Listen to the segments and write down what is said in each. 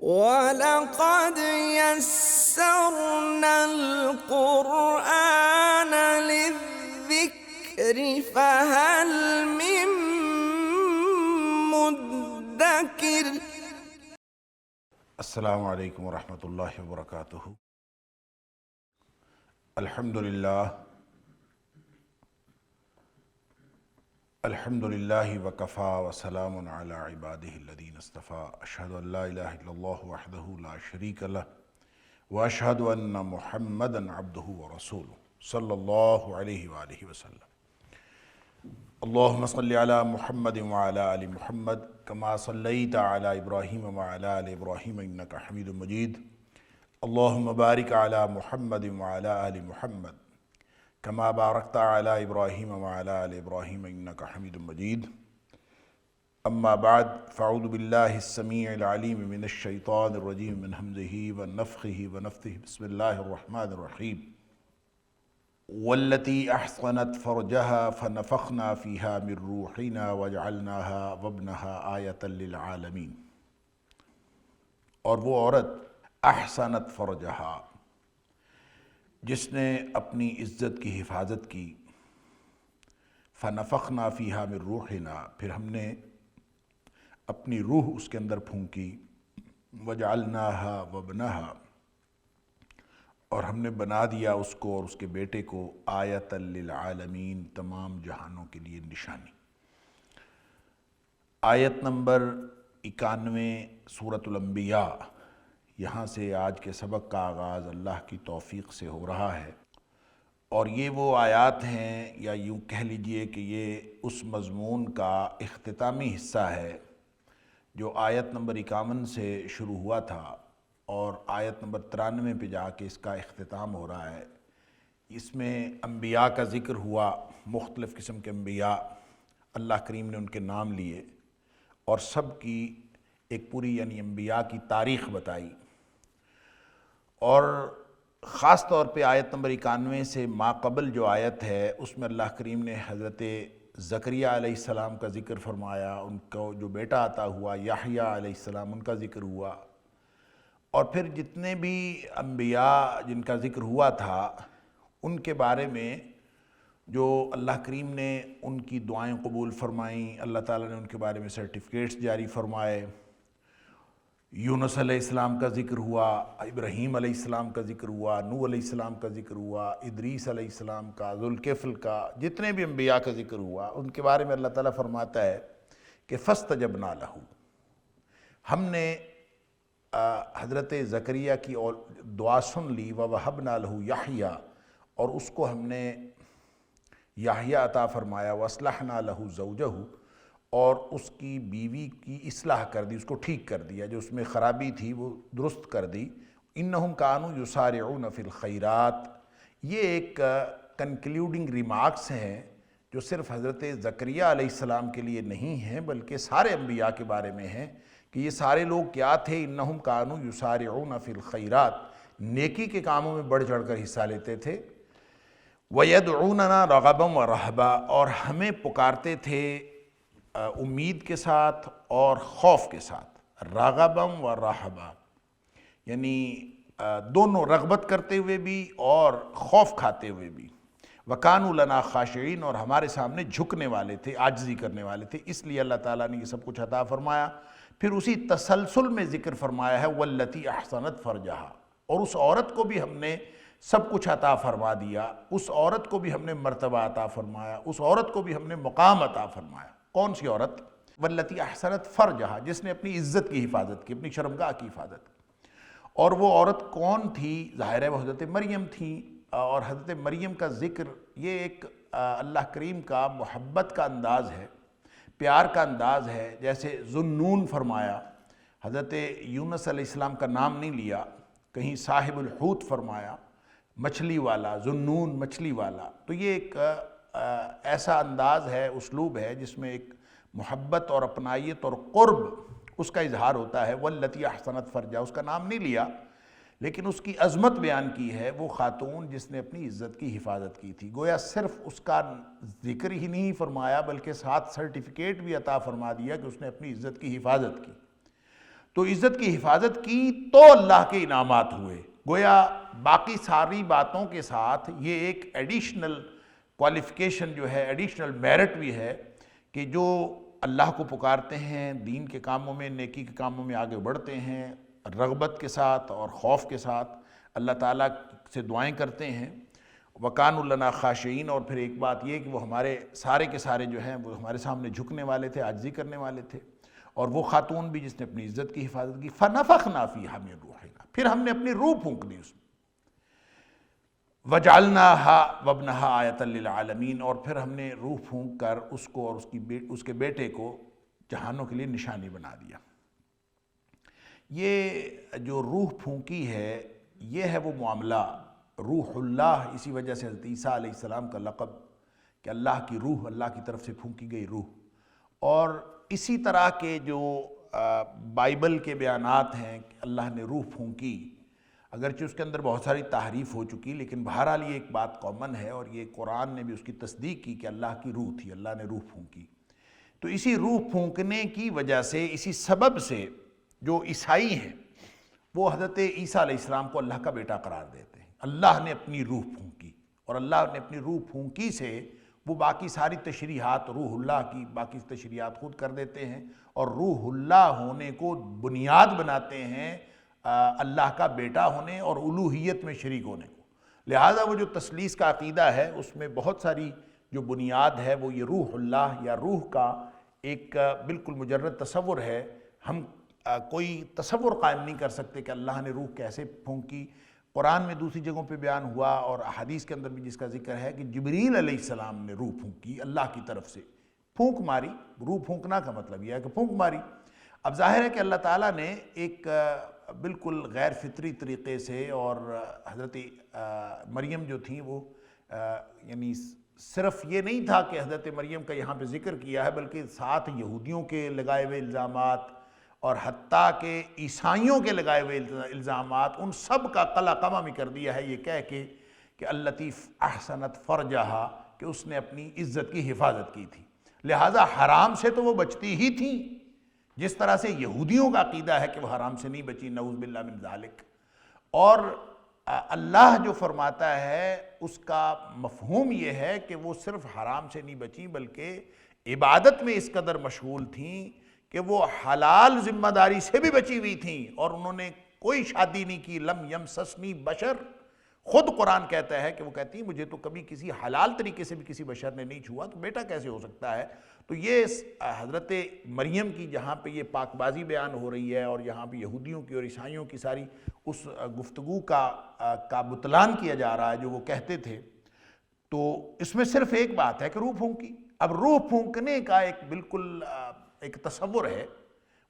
وَلَقَدْ يَسَّرْنَا الْقُرْآنَ لِلذِّكْرِ فَهَلْ مِن مُّدَّكِرٍ۔ السلام علیکم ورحمۃ اللہ وبرکاتہ۔ الحمدللہ وکفیٰ وسلام علی عبادہ الذین اصطفیٰ، اشہد ان لا الہ الا اللہ وحدہ لا شریک لہ واشہد ان محمدا عبدہ ورسولہ صلی اللہ علیہ وآلہ وسلم۔ اللہم صلی علی محمد وعلی آل محمد کما صلیت علی ابراہیم وعلی آل ابراہیم انک حمید مجید۔ اللہم بارک علی محمد وعلی آل محمد کما بارکت علی ابراہیم وعلی آل ابراہیم انک حمید مجید۔ اما بعد فاعوذ باللہ السمیع العلیم من الشیطان الرجیم من ہمزہ ونفخہ ونفثہ، بسم اللہ الرحمن الرحیم۔ والتی احصنت فرجہا فنفخنا فیہا من روحنا وجعلناہا وابنہا آیۃ للعالمین۔ اور وہ عورت احصنت فرجہا، جس نے اپنی عزت کی حفاظت کی، فنفخنا فیہا من روحنا، پھر ہم نے اپنی روح اس کے اندر پھونکی، وجعلناہا وابنہا، اور ہم نے بنا دیا اس کو اور اس کے بیٹے کو آیۃ للعالمین، تمام جہانوں کے لیے نشانی۔ آیت نمبر 91 سورۃ الانبیاء، یہاں سے آج کے سبق کا آغاز اللہ کی توفیق سے ہو رہا ہے، اور یہ وہ آیات ہیں، یا یوں کہہ لیجئے کہ یہ اس مضمون کا اختتامی حصہ ہے جو آیت نمبر 51 سے شروع ہوا تھا اور آیت نمبر 93 پہ جا کے اس کا اختتام ہو رہا ہے۔ اس میں انبیاء کا ذکر ہوا، مختلف قسم کے انبیاء، اللہ کریم نے ان کے نام لیے اور سب کی ایک پوری یعنی انبیاء کی تاریخ بتائی، اور خاص طور پہ آیت نمبر 91 سے ما قبل جو آیت ہے اس میں اللہ کریم نے حضرت زکریا علیہ السلام کا ذکر فرمایا، ان کو جو بیٹا عطا ہوا یحییٰ علیہ السلام، ان کا ذکر ہوا، اور پھر جتنے بھی انبیاء جن کا ذکر ہوا تھا ان کے بارے میں جو اللہ کریم نے ان کی دعائیں قبول فرمائیں، اللہ تعالیٰ نے ان کے بارے میں سرٹیفکیٹس جاری فرمائے۔ یونس علیہ السلام کا ذکر ہوا، ابراہیم علیہ السلام کا ذکر ہوا، نوح علیہ السلام کا ذکر ہوا، ادریس علیہ السلام کا، ذوالکفل کا، جتنے بھی انبیاء کا ذکر ہوا ان کے بارے میں اللہ تعالیٰ فرماتا ہے کہ فَاسْتَجَبْنَا لَهُ، ہم نے حضرت زکریا کی دعا سن لی، وَوَهَبْنَا لَهُ یحییٰ، اور اس کو ہم نے یحییٰ عطا فرمایا، وَأَصْلَحْنَا لَهُ زَوْجَهُ، اور اس کی بیوی کی اصلاح کر دی، اس کو ٹھیک کر دیا، جو اس میں خرابی تھی وہ درست کر دی۔ اِنَّهُمْ كَانُوا يُسَارِعُونَ فِي الْخَيْرَاتِ، یہ ایک کنکلیوڈنگ ریمارکس ہیں جو صرف حضرت زکریا علیہ السلام کے لیے نہیں ہیں بلکہ سارے انبیاء کے بارے میں ہیں کہ یہ سارے لوگ کیا تھے، اِنَّهُمْ كَانُوا يُسَارِعُونَ فِي الْخَيْرَاتِ، نیکی کے کاموں میں بڑھ چڑھ کر حصہ لیتے تھے، وَيَدْعُونَنَا رَغَبًا وَرَهْبًا، اور ہمیں پکارتے تھے امید کے ساتھ اور خوف کے ساتھ، رغباً و رہبا، یعنی دونوں، رغبت کرتے ہوئے بھی اور خوف کھاتے ہوئے بھی۔ وَكَانُوا لَنَا خَاشِعِينَ، اور ہمارے سامنے جھکنے والے تھے، عاجزی کرنے والے تھے، اس لیے اللہ تعالیٰ نے یہ سب کچھ عطا فرمایا۔ پھر اسی تسلسل میں ذکر فرمایا ہے وَالَّتِي أَحْصَنَتْ فَرْجَهَا، اور اس عورت کو بھی ہم نے سب کچھ عطا فرما دیا، اس عورت کو بھی ہم نے مرتبہ عطا فرمایا، اس عورت کو بھی ہم نے مقام عطا فرمایا۔ کون سی عورت؟ وَالَّتِي أَحْصَنَتْ فَرْجَهَا، جس نے اپنی عزت کی حفاظت کی، اپنی شرمگاہ کی حفاظت کی۔ اور وہ عورت کون تھی؟ ظاہر ہے وہ حضرت مریم تھی، اور حضرت مریم کا ذکر یہ ایک اللہ کریم کا محبت کا انداز ہے، پیار کا انداز ہے۔ جیسے ذُوالنُّون فرمایا، حضرت یونس علیہ السلام کا نام نہیں لیا، کہیں صاحب الحوت فرمایا، مچھلی والا، ذُوالنُّون مچھلی والا، تو یہ ایک ایسا انداز ہے، اسلوب ہے جس میں ایک محبت اور اپنائیت اور قرب اس کا اظہار ہوتا ہے۔ وَالَّتِي أَحْصَنَتْ فَرْجَهَا، اس کا نام نہیں لیا لیکن اس کی عظمت بیان کی ہے، وہ خاتون جس نے اپنی عزت کی حفاظت کی تھی۔ گویا صرف اس کا ذکر ہی نہیں فرمایا بلکہ ساتھ سرٹیفکیٹ بھی عطا فرما دیا کہ اس نے اپنی عزت کی حفاظت کی۔ تو عزت کی حفاظت کی تو اللہ کے انعامات ہوئے. گویا باقی ساری باتوں کے ساتھ یہ ایک ایڈیشنل کوالیفیکیشن جو ہے، ایڈیشنل میرٹ بھی ہے کہ جو اللہ کو پکارتے ہیں، دین کے کاموں میں، نیکی کے کاموں میں آگے بڑھتے ہیں، رغبت کے ساتھ اور خوف کے ساتھ اللہ تعالیٰ سے دعائیں کرتے ہیں، وَكَانُوا لَنَا خَاشِعِينَ. اور پھر ایک بات یہ کہ وہ ہمارے سارے کے سارے جو ہیں وہ ہمارے سامنے جھکنے والے تھے، عاجزی کرنے والے تھے. اور وہ خاتون بھی جس نے اپنی عزت کی حفاظت کی، فَنَفَخْنَا فِيهَا مِن رُوحِنَا، پھر ہم نے اپنی روح پھونک دی اس میں، وَجَعَلْنَاهَا وَابْنَهَا آیَةً لِلْعَالَمِينَ. اور پھر ہم نے روح پھونک کر اس کو اور اس کے بیٹے کو جہانوں کے لیے نشانی بنا دیا. یہ جو روح پھونکی ہے یہ ہے وہ معاملہ روح اللہ. اسی وجہ سے حضرت عیسیٰ علیہ السلام کا لقب کہ اللہ کی روح، اللہ کی طرف سے پھونکی گئی روح. اور اسی طرح کے جو بائبل کے بیانات ہیں کہ اللہ نے روح پھونکی، اگرچہ اس کے اندر بہت ساری تحریف ہو چکی، لیکن بہرحال یہ ایک بات کامن ہے اور یہ قرآن نے بھی اس کی تصدیق کی کہ اللہ کی روح تھی، اللہ نے روح پھونکی. تو اسی روح پھونکنے کی وجہ سے، اسی سبب سے جو عیسائی ہیں وہ حضرت عیسیٰ علیہ السلام کو اللہ کا بیٹا قرار دیتے ہیں. اللہ نے اپنی روح پھونکی، اور اللہ نے اپنی روح پھونکی سے وہ باقی ساری تشریحات روح اللہ کی باقی تشریحات خود کر دیتے ہیں، اور روح اللہ ہونے کو بنیاد بناتے ہیں اللہ کا بیٹا ہونے اور الوہیت میں شریک ہونے کو. لہٰذا وہ جو تثلیث کا عقیدہ ہے اس میں بہت ساری جو بنیاد ہے وہ یہ روح اللہ یا روح کا ایک بالکل مجرد تصور ہے. ہم کوئی تصور قائم نہیں کر سکتے کہ اللہ نے روح کیسے پھونکی. قرآن میں دوسری جگہوں پہ بیان ہوا اور احادیث کے اندر بھی جس کا ذکر ہے کہ جبریل علیہ السلام نے روح پھونکی، اللہ کی طرف سے پھونک ماری. روح پھونکنا کا مطلب یہ ہے کہ پھونک ماری. اب ظاہر ہے کہ اللہ تعالیٰ نے ایک بالکل غیر فطری طریقے سے، اور حضرت مریم جو تھیں وہ یعنی صرف یہ نہیں تھا کہ حضرت مریم کا یہاں پہ ذکر کیا ہے، بلکہ ساتھ یہودیوں کے لگائے ہوئے الزامات اور حتیٰ کہ عیسائیوں کے لگائے ہوئے الزامات، ان سب کا قلع قمع میں کر دیا ہے یہ کہہ کے کہ التی احسنت فرجہا، کہ اس نے اپنی عزت کی حفاظت کی تھی. لہٰذا حرام سے تو وہ بچتی ہی تھیں، جس طرح سے یہودیوں کا عقیدہ ہے کہ وہ حرام سے نہیں بچی، نعوذ باللہ من ذالک. اور اللہ جو فرماتا ہے اس کا مفہوم یہ ہے کہ وہ صرف حرام سے نہیں بچی بلکہ عبادت میں اس قدر مشغول تھیں کہ وہ حلال ذمہ داری سے بھی بچی ہوئی تھیں، اور انہوں نے کوئی شادی نہیں کی. لم یمسسنی بشر، خود قرآن کہتا ہے کہ وہ کہتی ہیں مجھے تو کبھی کسی حلال طریقے سے بھی کسی بشر نے نہیں چھوا، تو بیٹا کیسے ہو سکتا ہے. تو یہ حضرت مریم کی جہاں پہ یہ پاک بازی بیان ہو رہی ہے اور یہاں پہ یہودیوں کی اور عیسائیوں کی ساری اس گفتگو کا بطلان کیا جا رہا ہے جو وہ کہتے تھے، تو اس میں صرف ایک بات ہے کہ روح پھونکی. اب روح پھونکنے کا ایک بالکل ایک تصور ہے،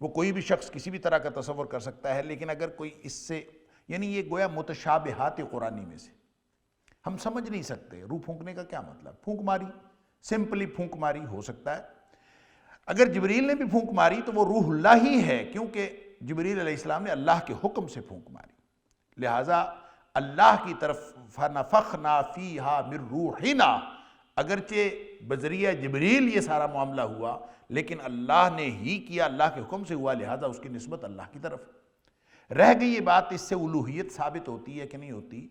وہ کوئی بھی شخص کسی بھی طرح کا تصور کر سکتا ہے، لیکن اگر کوئی اس سے یعنی یہ گویا متشابہات قرآنی میں سے ہم سمجھ نہیں سکتے روح پھونکنے کا کیا مطلب. پھونک ماری، سمپلی پھونک ماری ہو سکتا ہے. اگر جبریل نے بھی پھونک ماری تو وہ روح اللہ ہی ہے، کیونکہ جبریل علیہ السلام نے اللہ کے حکم سے پھونک ماری. لہٰذا اللہ کی طرف فَنَفَخْنَا فِيهَا مِن رُوحِنَا، اگرچہ بذریعہ جبریل یہ سارا معاملہ ہوا لیکن اللہ نے ہی کیا، اللہ کے حکم سے ہوا، لہٰذا اس کی نسبت اللہ کی طرف. رہ گئی یہ بات اس سے الوہیت ثابت ہوتی ہے کہ نہیں ہوتی.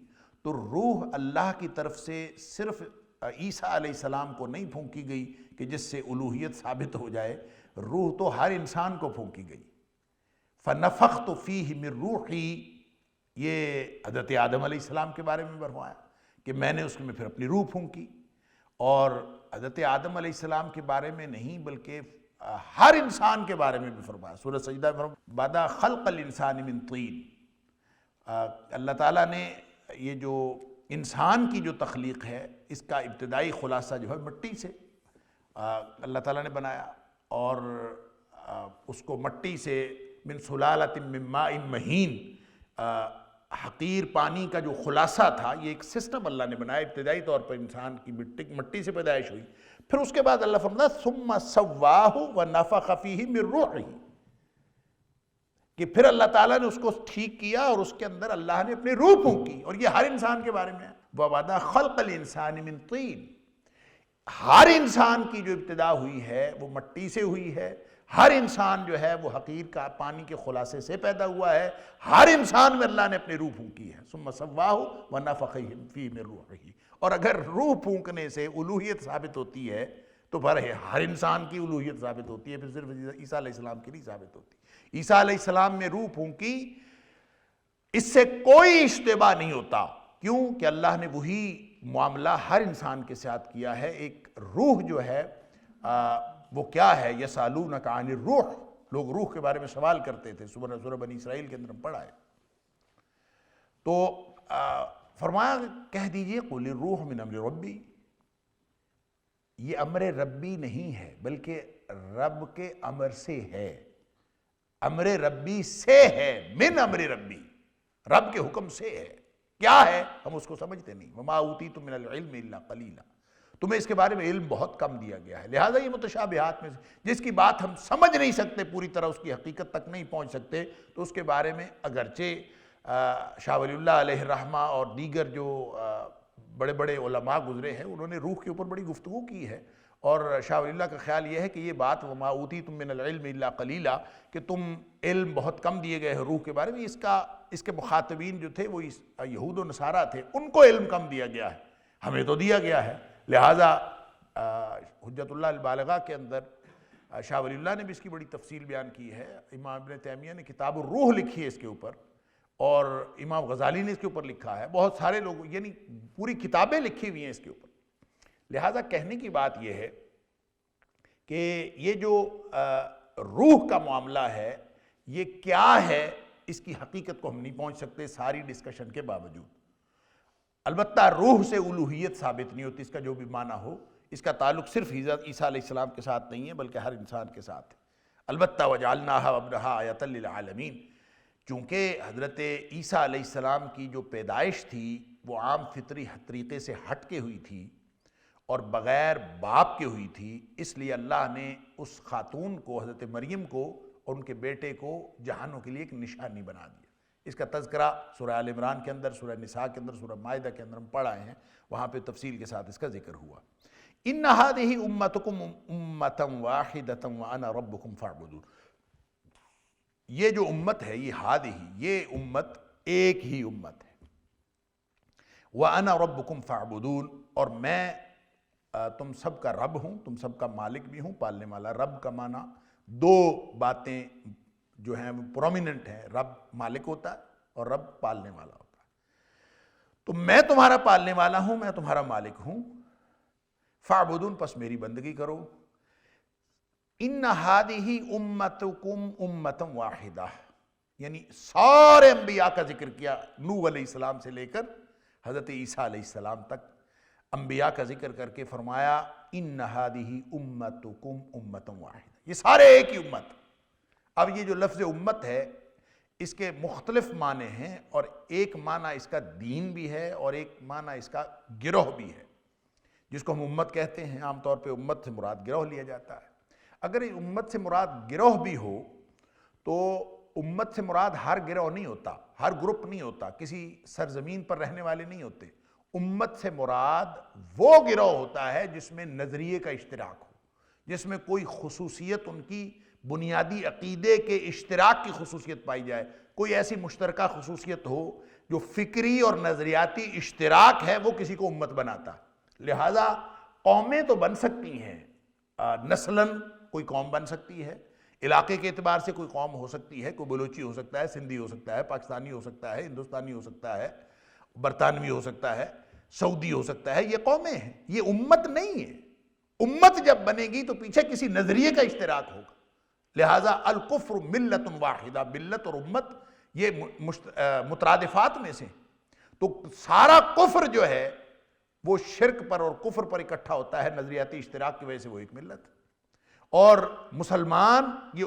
تو روح اللہ کی طرف سے صرف عیسیٰ علیہ السلام کو نہیں پھونکی گئی کہ جس سے الوہیت ثابت ہو جائے، روح تو ہر انسان کو پھونکی گئی. فَنَفَخْتُ فِيهِ مِن رُوحِي، یہ حضرت آدم علیہ السلام کے بارے میں فرمایا کہ میں نے اس میں پھر اپنی روح پھونکی. اور حضرت آدم علیہ السلام کے بارے میں نہیں بلکہ ہر انسان کے بارے میں بھی فرمایا. سورہ سجدہ میں بَدَأَ خَلْقَ الْإِنسَانِ مِن طِینٍ، اللہ تعالیٰ نے یہ جو انسان کی جو تخلیق ہے اس کا ابتدائی خلاصہ جو ہے مٹی سے اللہ تعالیٰ نے بنایا، اور اس کو مٹی سے من سلالۃ من ماء مہین، حقیر پانی کا جو خلاصہ تھا، یہ ایک سسٹم اللہ نے بنایا. ابتدائی طور پر انسان کی مٹی سے پیدائش ہوئی، پھر اس کے بعد اللہ فرماتا ثم سواہ ونفخ فیہ من رُوحِہ، کہ پھر اللہ تعالیٰ نے اس کو ٹھیک کیا اور اس کے اندر اللہ نے اپنی روح پھونکی. اور یہ ہر انسان کے بارے میں ہے. وَبَدَأَ خَلْقَ الْإِنسَانِ مِن طِینٍ، ہر انسان کی جو ابتدا ہوئی ہے وہ مٹی سے ہوئی ہے، ہر انسان جو ہے وہ حقیر کا پانی کے خلاصے سے پیدا ہوا ہے، ہر انسان میں اللہ نے اپنی روح پھونکی ہے، ثم سواہ ونفخ فیہ من روحہ، اور اگر روح پھونکنے سے الوہیت ثابت ہوتی ہے تو پھر ہر انسان کی الوہیت ثابت ہوتی ہے، پھر صرف عیسیٰ علیہ السلام کی نہیں ثابت ہوتی۔ عیسیٰ علیہ السلام میں روح پھونکی، اس سے کوئی اشتباہ نہیں ہوتا، کیوں کہ اللہ نے وہی معاملہ ہر انسان کے ساتھ کیا ہے۔ ایک روح جو ہے وہ کیا ہے، یسالونک عن الروح، لوگ روح کے بارے میں سوال کرتے تھے، سورہ بنی اسرائیل کے اندر ہم پڑھا ہے۔ تو فرمایا کہہ دیجئے قل الروح من امر ربی، یہ امر ربی نہیں ہے بلکہ رب کے امر سے ہے، امر ربی سے ہے، من امر ربی، رب کے حکم سے ہے۔ کیا ہے ہم اس کو سمجھتے نہیں، وما اوتیتم من العلم الا قلیلا، تمہیں اس کے بارے میں علم بہت کم دیا گیا ہے، لہٰذا یہ متشابہات میں جس کی بات ہم سمجھ نہیں سکتے پوری طرح، اس کی حقیقت تک نہیں پہنچ سکتے، تو اس کے بارے میں اگرچہ شاہ ولی اللہ علیہ الرحمہ اور دیگر جو بڑے بڑے علماء گزرے ہیں انہوں نے روح کے اوپر بڑی گفتگو کی ہے، اور شاہ ولی اللہ کا خیال یہ ہے کہ یہ بات وما اوتیتم من العلم الا قلیلا، کہ تم علم بہت کم دیے گئے ہیں روح کے بارے میں، اس کے مخاطبین جو تھے وہ یہود و نصارہ تھے، ان کو علم کم دیا گیا ہے، ہمیں تو دیا گیا ہے۔ لہٰذا حجت اللہ البالغہ کے اندر شاہ ولی اللہ نے بھی اس کی بڑی تفصیل بیان کی ہے، امام ابن تیمیہ نے کتاب الروح لکھی ہے اس کے اوپر، اور امام غزالی نے اس کے اوپر لکھا ہے، بہت سارے لوگ یعنی پوری کتابیں لکھی ہوئی ہیں اس کے اوپر۔ لہٰذا کہنے کی بات یہ ہے کہ یہ جو روح کا معاملہ ہے یہ کیا ہے، اس کی حقیقت کو ہم نہیں پہنچ سکتے ساری ڈسکشن کے باوجود۔ البتہ روح سے الوہیت ثابت نہیں ہوتی، اس کا جو بھی معنی ہو، اس کا تعلق صرف عیسیٰ علیہ السلام کے ساتھ نہیں ہے بلکہ ہر انسان کے ساتھ ہے۔ البتہ وجعلناها وابنها آیۃ للعالمین، چونکہ حضرت عیسیٰ علیہ السلام کی جو پیدائش تھی وہ عام فطری طریقے سے ہٹ کے ہوئی تھی اور بغیر باپ کے ہوئی تھی، اس لیے اللہ نے اس خاتون کو، حضرت مریم کو اور ان کے بیٹے کو جہانوں کے لیے ایک نشانی بنا دیا۔ اس کا تذکرہ سورہ آل عمران کے اندر، سورہ نساء کے اندر، سورہ مائدہ کے اندر ہم پڑھ آئے ہیں، وہاں پہ تفصیل کے ساتھ اس کا ذکر ہوا۔ ان هذه امتکم امۃ واحدۃ وانا ربکم فاعبدون، یہ جو امت ہے، یہ امت ایک ہی امت ہے، وانا ربکم فاعبدون، اور میں تم سب کا رب ہوں، تم سب کا مالک بھی ہوں، پالنے والا۔ رب کا معنی دو باتیں جو ہیں وہ پرومیننٹ ہیں، رب مالک ہوتا ہے اور رب پالنے والا ہوتا ہے۔ تو میں تمہارا پالنے والا ہوں، میں تمہارا مالک ہوں، فاعبدون، پس میری بندگی کرو۔ ان ہذہ امتکم امۃ واحدہ، یعنی سارے انبیاء کا ذکر کیا، نوح علیہ السلام سے لے کر حضرت عیسیٰ علیہ السلام تک انبیاء کا ذکر کر کے فرمایا ان ہذہ امتکم امۃ واحدہ، یہ سارے ایک ہی امت۔ اب یہ جو لفظ امت ہے اس کے مختلف معنی ہیں، اور ایک معنی اس کا دین بھی ہے اور ایک معنی اس کا گروہ بھی ہے، جس کو ہم امت کہتے ہیں۔ عام طور پہ امت سے مراد گروہ لیا جاتا ہے۔ اگر امت سے مراد گروہ بھی ہو تو امت سے مراد ہر گروہ نہیں ہوتا، ہر گروپ نہیں ہوتا، کسی سرزمین پر رہنے والے نہیں ہوتے۔ امت سے مراد وہ گروہ ہوتا ہے جس میں نظریے کا اشتراک ہو، جس میں کوئی خصوصیت ان کی بنیادی عقیدے کے اشتراک کی خصوصیت پائی جائے، کوئی ایسی مشترکہ خصوصیت ہو جو فکری اور نظریاتی اشتراک ہے، وہ کسی کو امت بناتا ہے۔ لہٰذا قومیں تو بن سکتی ہیں، نسلاً کوئی قوم بن سکتی ہے، علاقے کے اعتبار سے کوئی قوم ہو سکتی ہے، کوئی بلوچی ہو سکتا ہے، سندھی ہو سکتا ہے، پاکستانی ہو سکتا ہے، ہندوستانی ہو سکتا ہے، برطانوی ہو سکتا ہے، سعودی ہو سکتا ہے، یہ قومیں ہیں، یہ امت نہیں ہے۔ امت جب بنے گی تو پیچھے کسی نظریے کا اشتراک ہوگا۔ لہٰذا الکفر ملت واحدہ، ملت اور امت یہ مترادفات میں سے، تو سارا کفر جو ہے وہ شرک پر اور کفر پر اکٹھا ہوتا ہے نظریاتی اشتراک کی وجہ سے، وہ ایک ملت ہے۔ اور مسلمان یہ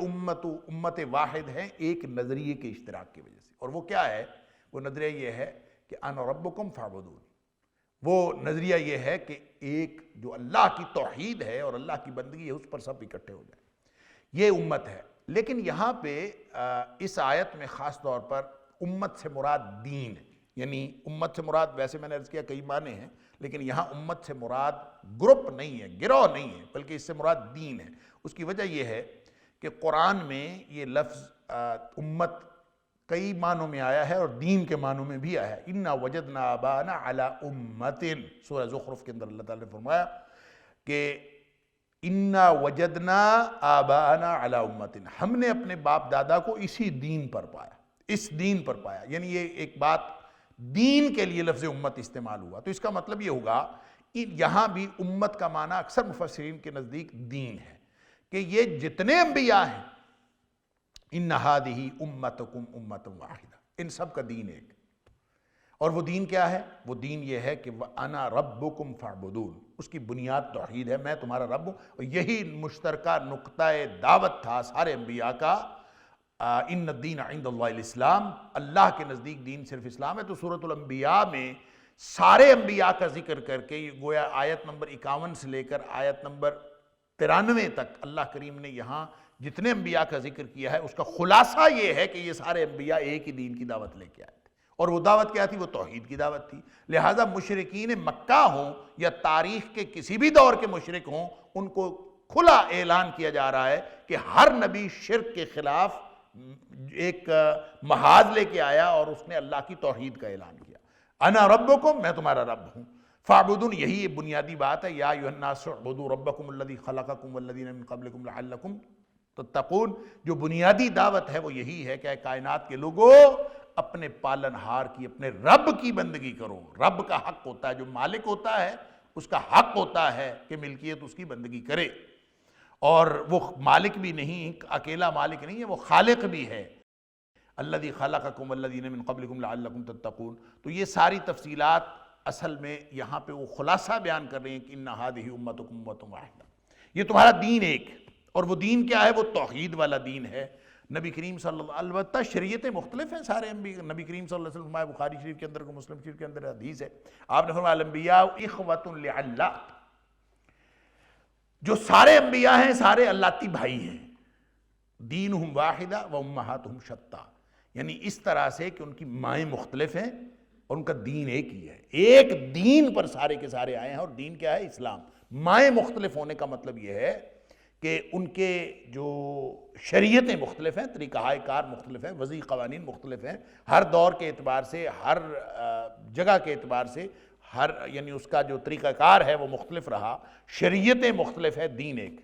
امت واحد ہیں ایک نظریے کے اشتراک کی وجہ سے، اور وہ کیا ہے؟ وہ نظریہ یہ ہے کہ انا ربکم فاعبدون، وہ نظریہ یہ ہے کہ ایک جو اللہ کی توحید ہے اور اللہ کی بندگی ہے اس پر سب اکٹھے ہو جائیں، یہ امت ہے۔ لیکن یہاں پہ اس آیت میں خاص طور پر امت سے مراد دین ہے، یعنی امت سے مراد ویسے میں نے عرض کیا کئی معنی ہیں، لیکن یہاں امت سے مراد گروپ نہیں ہے، گروہ نہیں ہے، بلکہ اس سے مراد دین ہے۔ اس کی وجہ یہ ہے کہ قرآن میں یہ لفظ امت کئی معنوں میں آیا ہے اور دین کے معنوں میں بھی آیا ہے۔ اِنَّا وَجَدْنَا آبَاءَنَا عَلَىٰ أُمَّةٍ، سورہ زخرف کے اندر اللہ تعالیٰ نے فرمایا کہ اِنَّا وَجَدْنَا آبَاءَنَا عَلَىٰ أُمَّةٍ، ہم نے اپنے باپ دادا کو اسی دین پر پایا، اس دین پر پایا۔ یعنی یہ ایک بات، دین کے لیے لفظ امت استعمال ہوا، تو اس کا مطلب یہ ہوگا یہاں بھی امت کا معنی اکثر مفسرین کے نزدیک دین ہے، کہ یہ جتنے انبیاء ہیں، ان ہذہ امتکم امۃ واحدہ، ان سب کا دین ایک۔ اور وہ دین کیا ہے؟ وہ دین یہ ہے کہ وَأَنَا رَبُّكُمْ فَاعْبُدُونِ، اس کی بنیاد توحید ہے، میں تمہارا رب ہوں۔ اور یہی مشترکہ نقطہ دعوت تھا سارے انبیاء کا، ان الدین عند اللہ الاسلام، اللہ کے نزدیک دین صرف اسلام ہے۔ تو سورۃ الانبیاء میں سارے انبیاء کا ذکر کر کے گویا آیت نمبر 51 سے لے کر آیت نمبر 93 تک اللہ کریم نے یہاں جتنے انبیاء کا ذکر کیا ہے، اس کا خلاصہ یہ ہے کہ یہ سارے انبیاء ایک ہی دین کی دعوت لے کے آئے تھے، اور وہ دعوت کیا تھی؟ وہ توحید کی دعوت تھی۔ لہٰذا مشرکین مکہ ہوں یا تاریخ کے کسی بھی دور کے مشرک ہوں، ان کو کھلا اعلان کیا جا رہا ہے کہ ہر نبی شرک کے خلاف ایک محاذ لے کے آیا اور اس نے اللہ کی توحید کا اعلان کیا۔ انا ربکم، میں تمہارا رب ہوں، فاعبدون، یہی بنیادی بات ہے۔ یا ایھا الناس اعبدوا ربکم الذی خلقکم والذین من قبلکم لعلکم تتقون، جو بنیادی دعوت ہے وہ یہی ہے کہ اے کائنات کے لوگوں، اپنے پالنہار کی، اپنے رب کی بندگی کرو۔ رب کا حق ہوتا ہے، جو مالک ہوتا ہے اس کا حق ہوتا ہے کہ ملکیت اس کی بندگی کرے، اور وہ مالک بھی نہیں، اکیلا مالک نہیں ہے، وہ خالق بھی ہے۔ الذی خلقکم والذین من قبلکم لعلکم تتقون۔ تو یہ ساری تفصیلات اصل میں یہاں پہ وہ خلاصہ بیان کر رہے ہیں کہ ان ہذہ امتکم امۃ واحدہ، یہ تمہارا دین ایک، اور وہ دین کیا ہے؟ وہ توحید والا دین ہے۔ نبی کریم صلی اللہ علیہ وسلم، البتہ شریعتیں مختلف ہیں سارے انبیاء، نبی کریم صلی اللہ علیہ وسلم، بخاری شریف کے اندر، مسلم شریف کے اندر حدیث ہے، آپ نے فرمایا الانبیاء اخوۃ لعلہ، جو سارے انبیاء ہیں سارے اللہ بھائی ہیں، دینہم واحدہ و امہاتہم شتیٰ، یعنی اس طرح سے کہ ان کی مائیں مختلف ہیں اور ان کا دین ایک ہی ہے، ایک دین پر سارے کے سارے آئے ہیں، اور دین کیا ہے؟ اسلام۔ مائیں مختلف ہونے کا مطلب یہ ہے کہ ان کے جو شریعتیں مختلف ہیں، طریقہ کار مختلف ہیں، وضعی قوانین مختلف ہیں، ہر دور کے اعتبار سے، ہر جگہ کے اعتبار سے، یعنی اس کا جو طریقہ کار ہے وہ مختلف رہا، شریعتیں مختلف ہے، دین ایک۔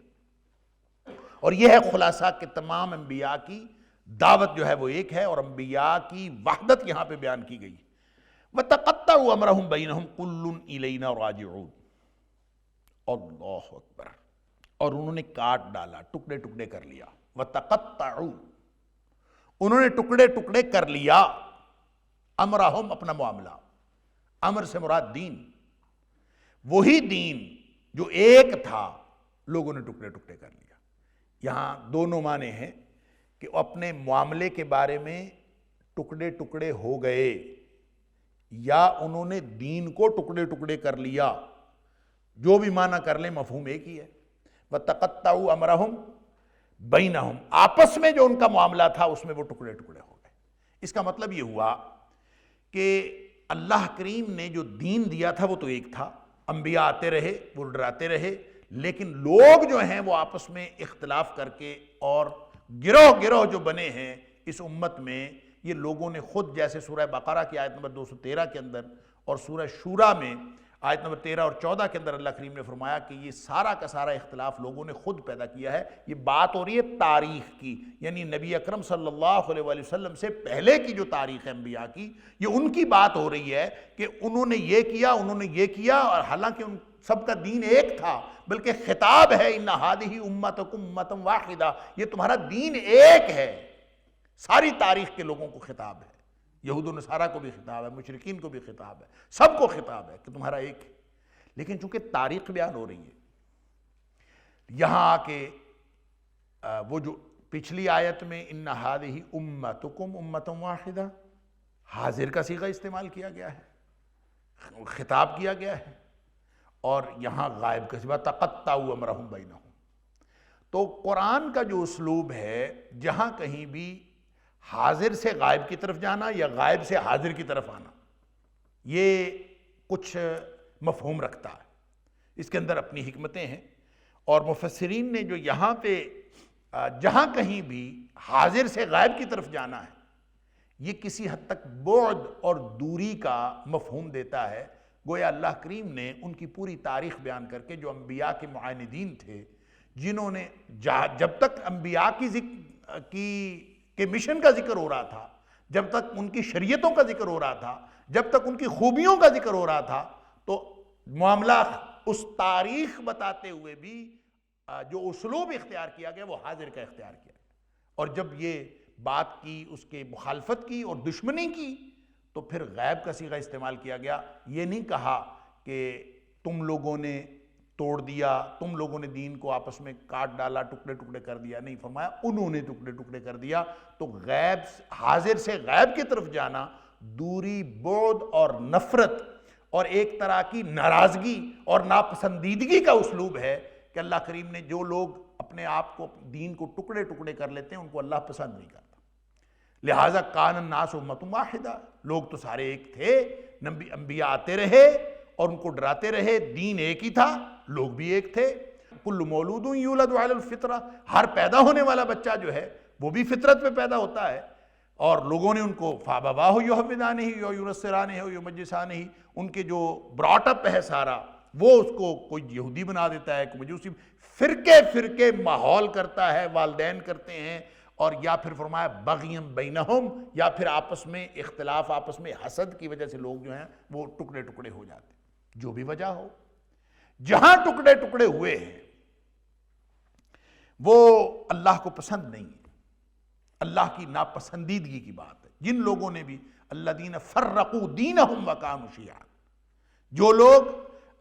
اور یہ ہے خلاصہ کہ تمام انبیاء کی دعوت جو ہے وہ ایک ہے، اور انبیاء کی وحدت یہاں پہ بیان کی گئی۔ وَتَقَطَّعُوا أَمْرَهُمْ بَيْنَهُمْ كُلٌّ إِلَيْنَا رَاجِعُونَ، اللہ اکبر، اور انہوں نے کاٹ ڈالا، ٹکڑے ٹکڑے کر لیا۔ وَتَقَطَّعُوا، انہوں نے ٹکڑے ٹکڑے کر لیا، امرہم، اپنا معاملہ، امر سے مراد دین، وہی دین جو ایک تھا لوگوں نے ٹکڑے ٹکڑے کر لیا۔ یہاں دونوں معنی ہیں کہ اپنے معاملے کے بارے میں ٹکڑے ٹکڑے ہو گئے، یا انہوں نے دین کو ٹکڑے ٹکڑے کر لیا، جو بھی معنی کر لیں مفہوم ایک ہی ہے۔ وَتَقَطَّعُوا أَمْرَهُمْ بَيْنَهُمْ، آپس میں جو ان کا معاملہ تھا اس میں وہ ٹکڑے ٹکڑے ہو گئے۔ اس کا مطلب یہ ہوا کہ اللہ کریم نے جو دین دیا تھا وہ تو ایک تھا، انبیاء آتے رہے، وہ ڈراتے رہے، لیکن لوگ جو ہیں وہ آپس میں اختلاف کر کے، اور گروہ گروہ جو بنے ہیں اس امت میں، یہ لوگوں نے خود، جیسے سورہ بقرہ کی آیت نمبر 213 کے اندر اور سورہ شورى میں آیت نمبر 13 اور 14 کے اندر اللہ کریم نے فرمایا کہ یہ سارا کا سارا اختلاف لوگوں نے خود پیدا کیا ہے۔ یہ بات ہو رہی ہے تاریخ کی، یعنی نبی اکرم صلی اللہ علیہ وآلہ وسلم سے پہلے کی جو تاریخ ہے انبیاء کی، یہ ان کی بات ہو رہی ہے کہ انہوں نے یہ کیا، انہوں نے یہ کیا، اور حالانکہ ان سب کا دین ایک تھا، بلکہ خطاب ہے ان ہذہ امتکم امۃ واحدہ، یہ تمہارا دین ایک ہے، ساری تاریخ کے لوگوں کو خطاب ہے، یہود و نصارہ کو بھی خطاب ہے، مشرکین کو بھی خطاب ہے، سب کو خطاب ہے کہ تمہارا ایک ہے۔ لیکن چونکہ تاریخ بیان ہو رہی ہے، یہاں آ کے وہ جو پچھلی آیت میں ان ہذہ امتکم امۃ واحدہ، حاضر کا صیغہ استعمال کیا گیا ہے، خطاب کیا گیا ہے، اور یہاں غائب کا صیغہ تقطعوا امرہم بینہم۔ تو قرآن کا جو اسلوب ہے، جہاں کہیں بھی حاضر سے غائب کی طرف جانا یا غائب سے حاضر کی طرف آنا، یہ کچھ مفہوم رکھتا ہے، اس کے اندر اپنی حکمتیں ہیں، اور مفسرین نے جو یہاں پہ جہاں کہیں بھی حاضر سے غائب کی طرف جانا ہے، یہ کسی حد تک بعد اور دوری کا مفہوم دیتا ہے۔ گویا اللہ کریم نے ان کی پوری تاریخ بیان کر کے، جو انبیاء کے معاندین تھے، جنہوں نے جب تک انبیاء کے مشن کا ذکر ہو رہا تھا، جب تک ان کی شریعتوں کا ذکر ہو رہا تھا، جب تک ان کی خوبیوں کا ذکر ہو رہا تھا، تو معاملہ اس تاریخ بتاتے ہوئے بھی جو اسلوب اختیار کیا گیا وہ حاضر کا اختیار کیا گیا۔ اور جب یہ بات کی، اس کے مخالفت کی اور دشمنی کی، تو پھر غیب کا صیغہ استعمال کیا گیا۔ یہ نہیں کہا کہ تم لوگوں نے توڑ دیا، تم لوگوں نے دین کو آپس میں کاٹ ڈالا، ٹکڑے ٹکڑے کر دیا، نہیں، فرمایا انہوں نے ٹکڑے ٹکڑے کر دیا۔ تو غیب، حاضر سے غیب کی طرف جانا، دوری، بعد اور نفرت اور ایک طرح کی ناراضگی اور ناپسندیدگی کا اسلوب ہے کہ اللہ کریم نے جو لوگ اپنے آپ کو، دین کو ٹکڑے ٹکڑے کر لیتے ہیں، ان کو اللہ پسند نہیں کرتا۔ لہٰذا کان الناس امۃ واحدہ، لوگ تو سارے ایک تھے، انبیاء آتے رہے اور ان کو ڈراتے رہے، دین ایک ہی تھا، لوگ بھی ایک تھے۔ کل مولود یولد علی الفطرہ، ہر پیدا ہونے والا بچہ جو ہے وہ بھی فطرت پہ پیدا ہوتا ہے، اور لوگوں نے ان کو فابواہ یحودانہ یا ینصرانہ یا یمجسانہ، ان کے جو براٹ اپ ہے سارا، وہ اس کو کوئی یہودی بنا دیتا ہے، کوئی مجوسی، فرقے ماحول کرتا ہے، والدین کرتے ہیں، اور یا پھر فرمایا بغیم بینہم، یا پھر آپس میں اختلاف، آپس میں حسد کی وجہ سے لوگ جو ہیں وہ ٹکڑے ٹکڑے ہو جاتے ہیں۔ جو بھی وجہ ہو، جہاں ٹکڑے ٹکڑے ہوئے ہیں وہ اللہ کو پسند نہیں ہے، اللہ کی ناپسندیدگی کی بات ہے۔ جن لوگوں نے بھی الذین فرقوا دینہم وکانوا شیعا، جو لوگ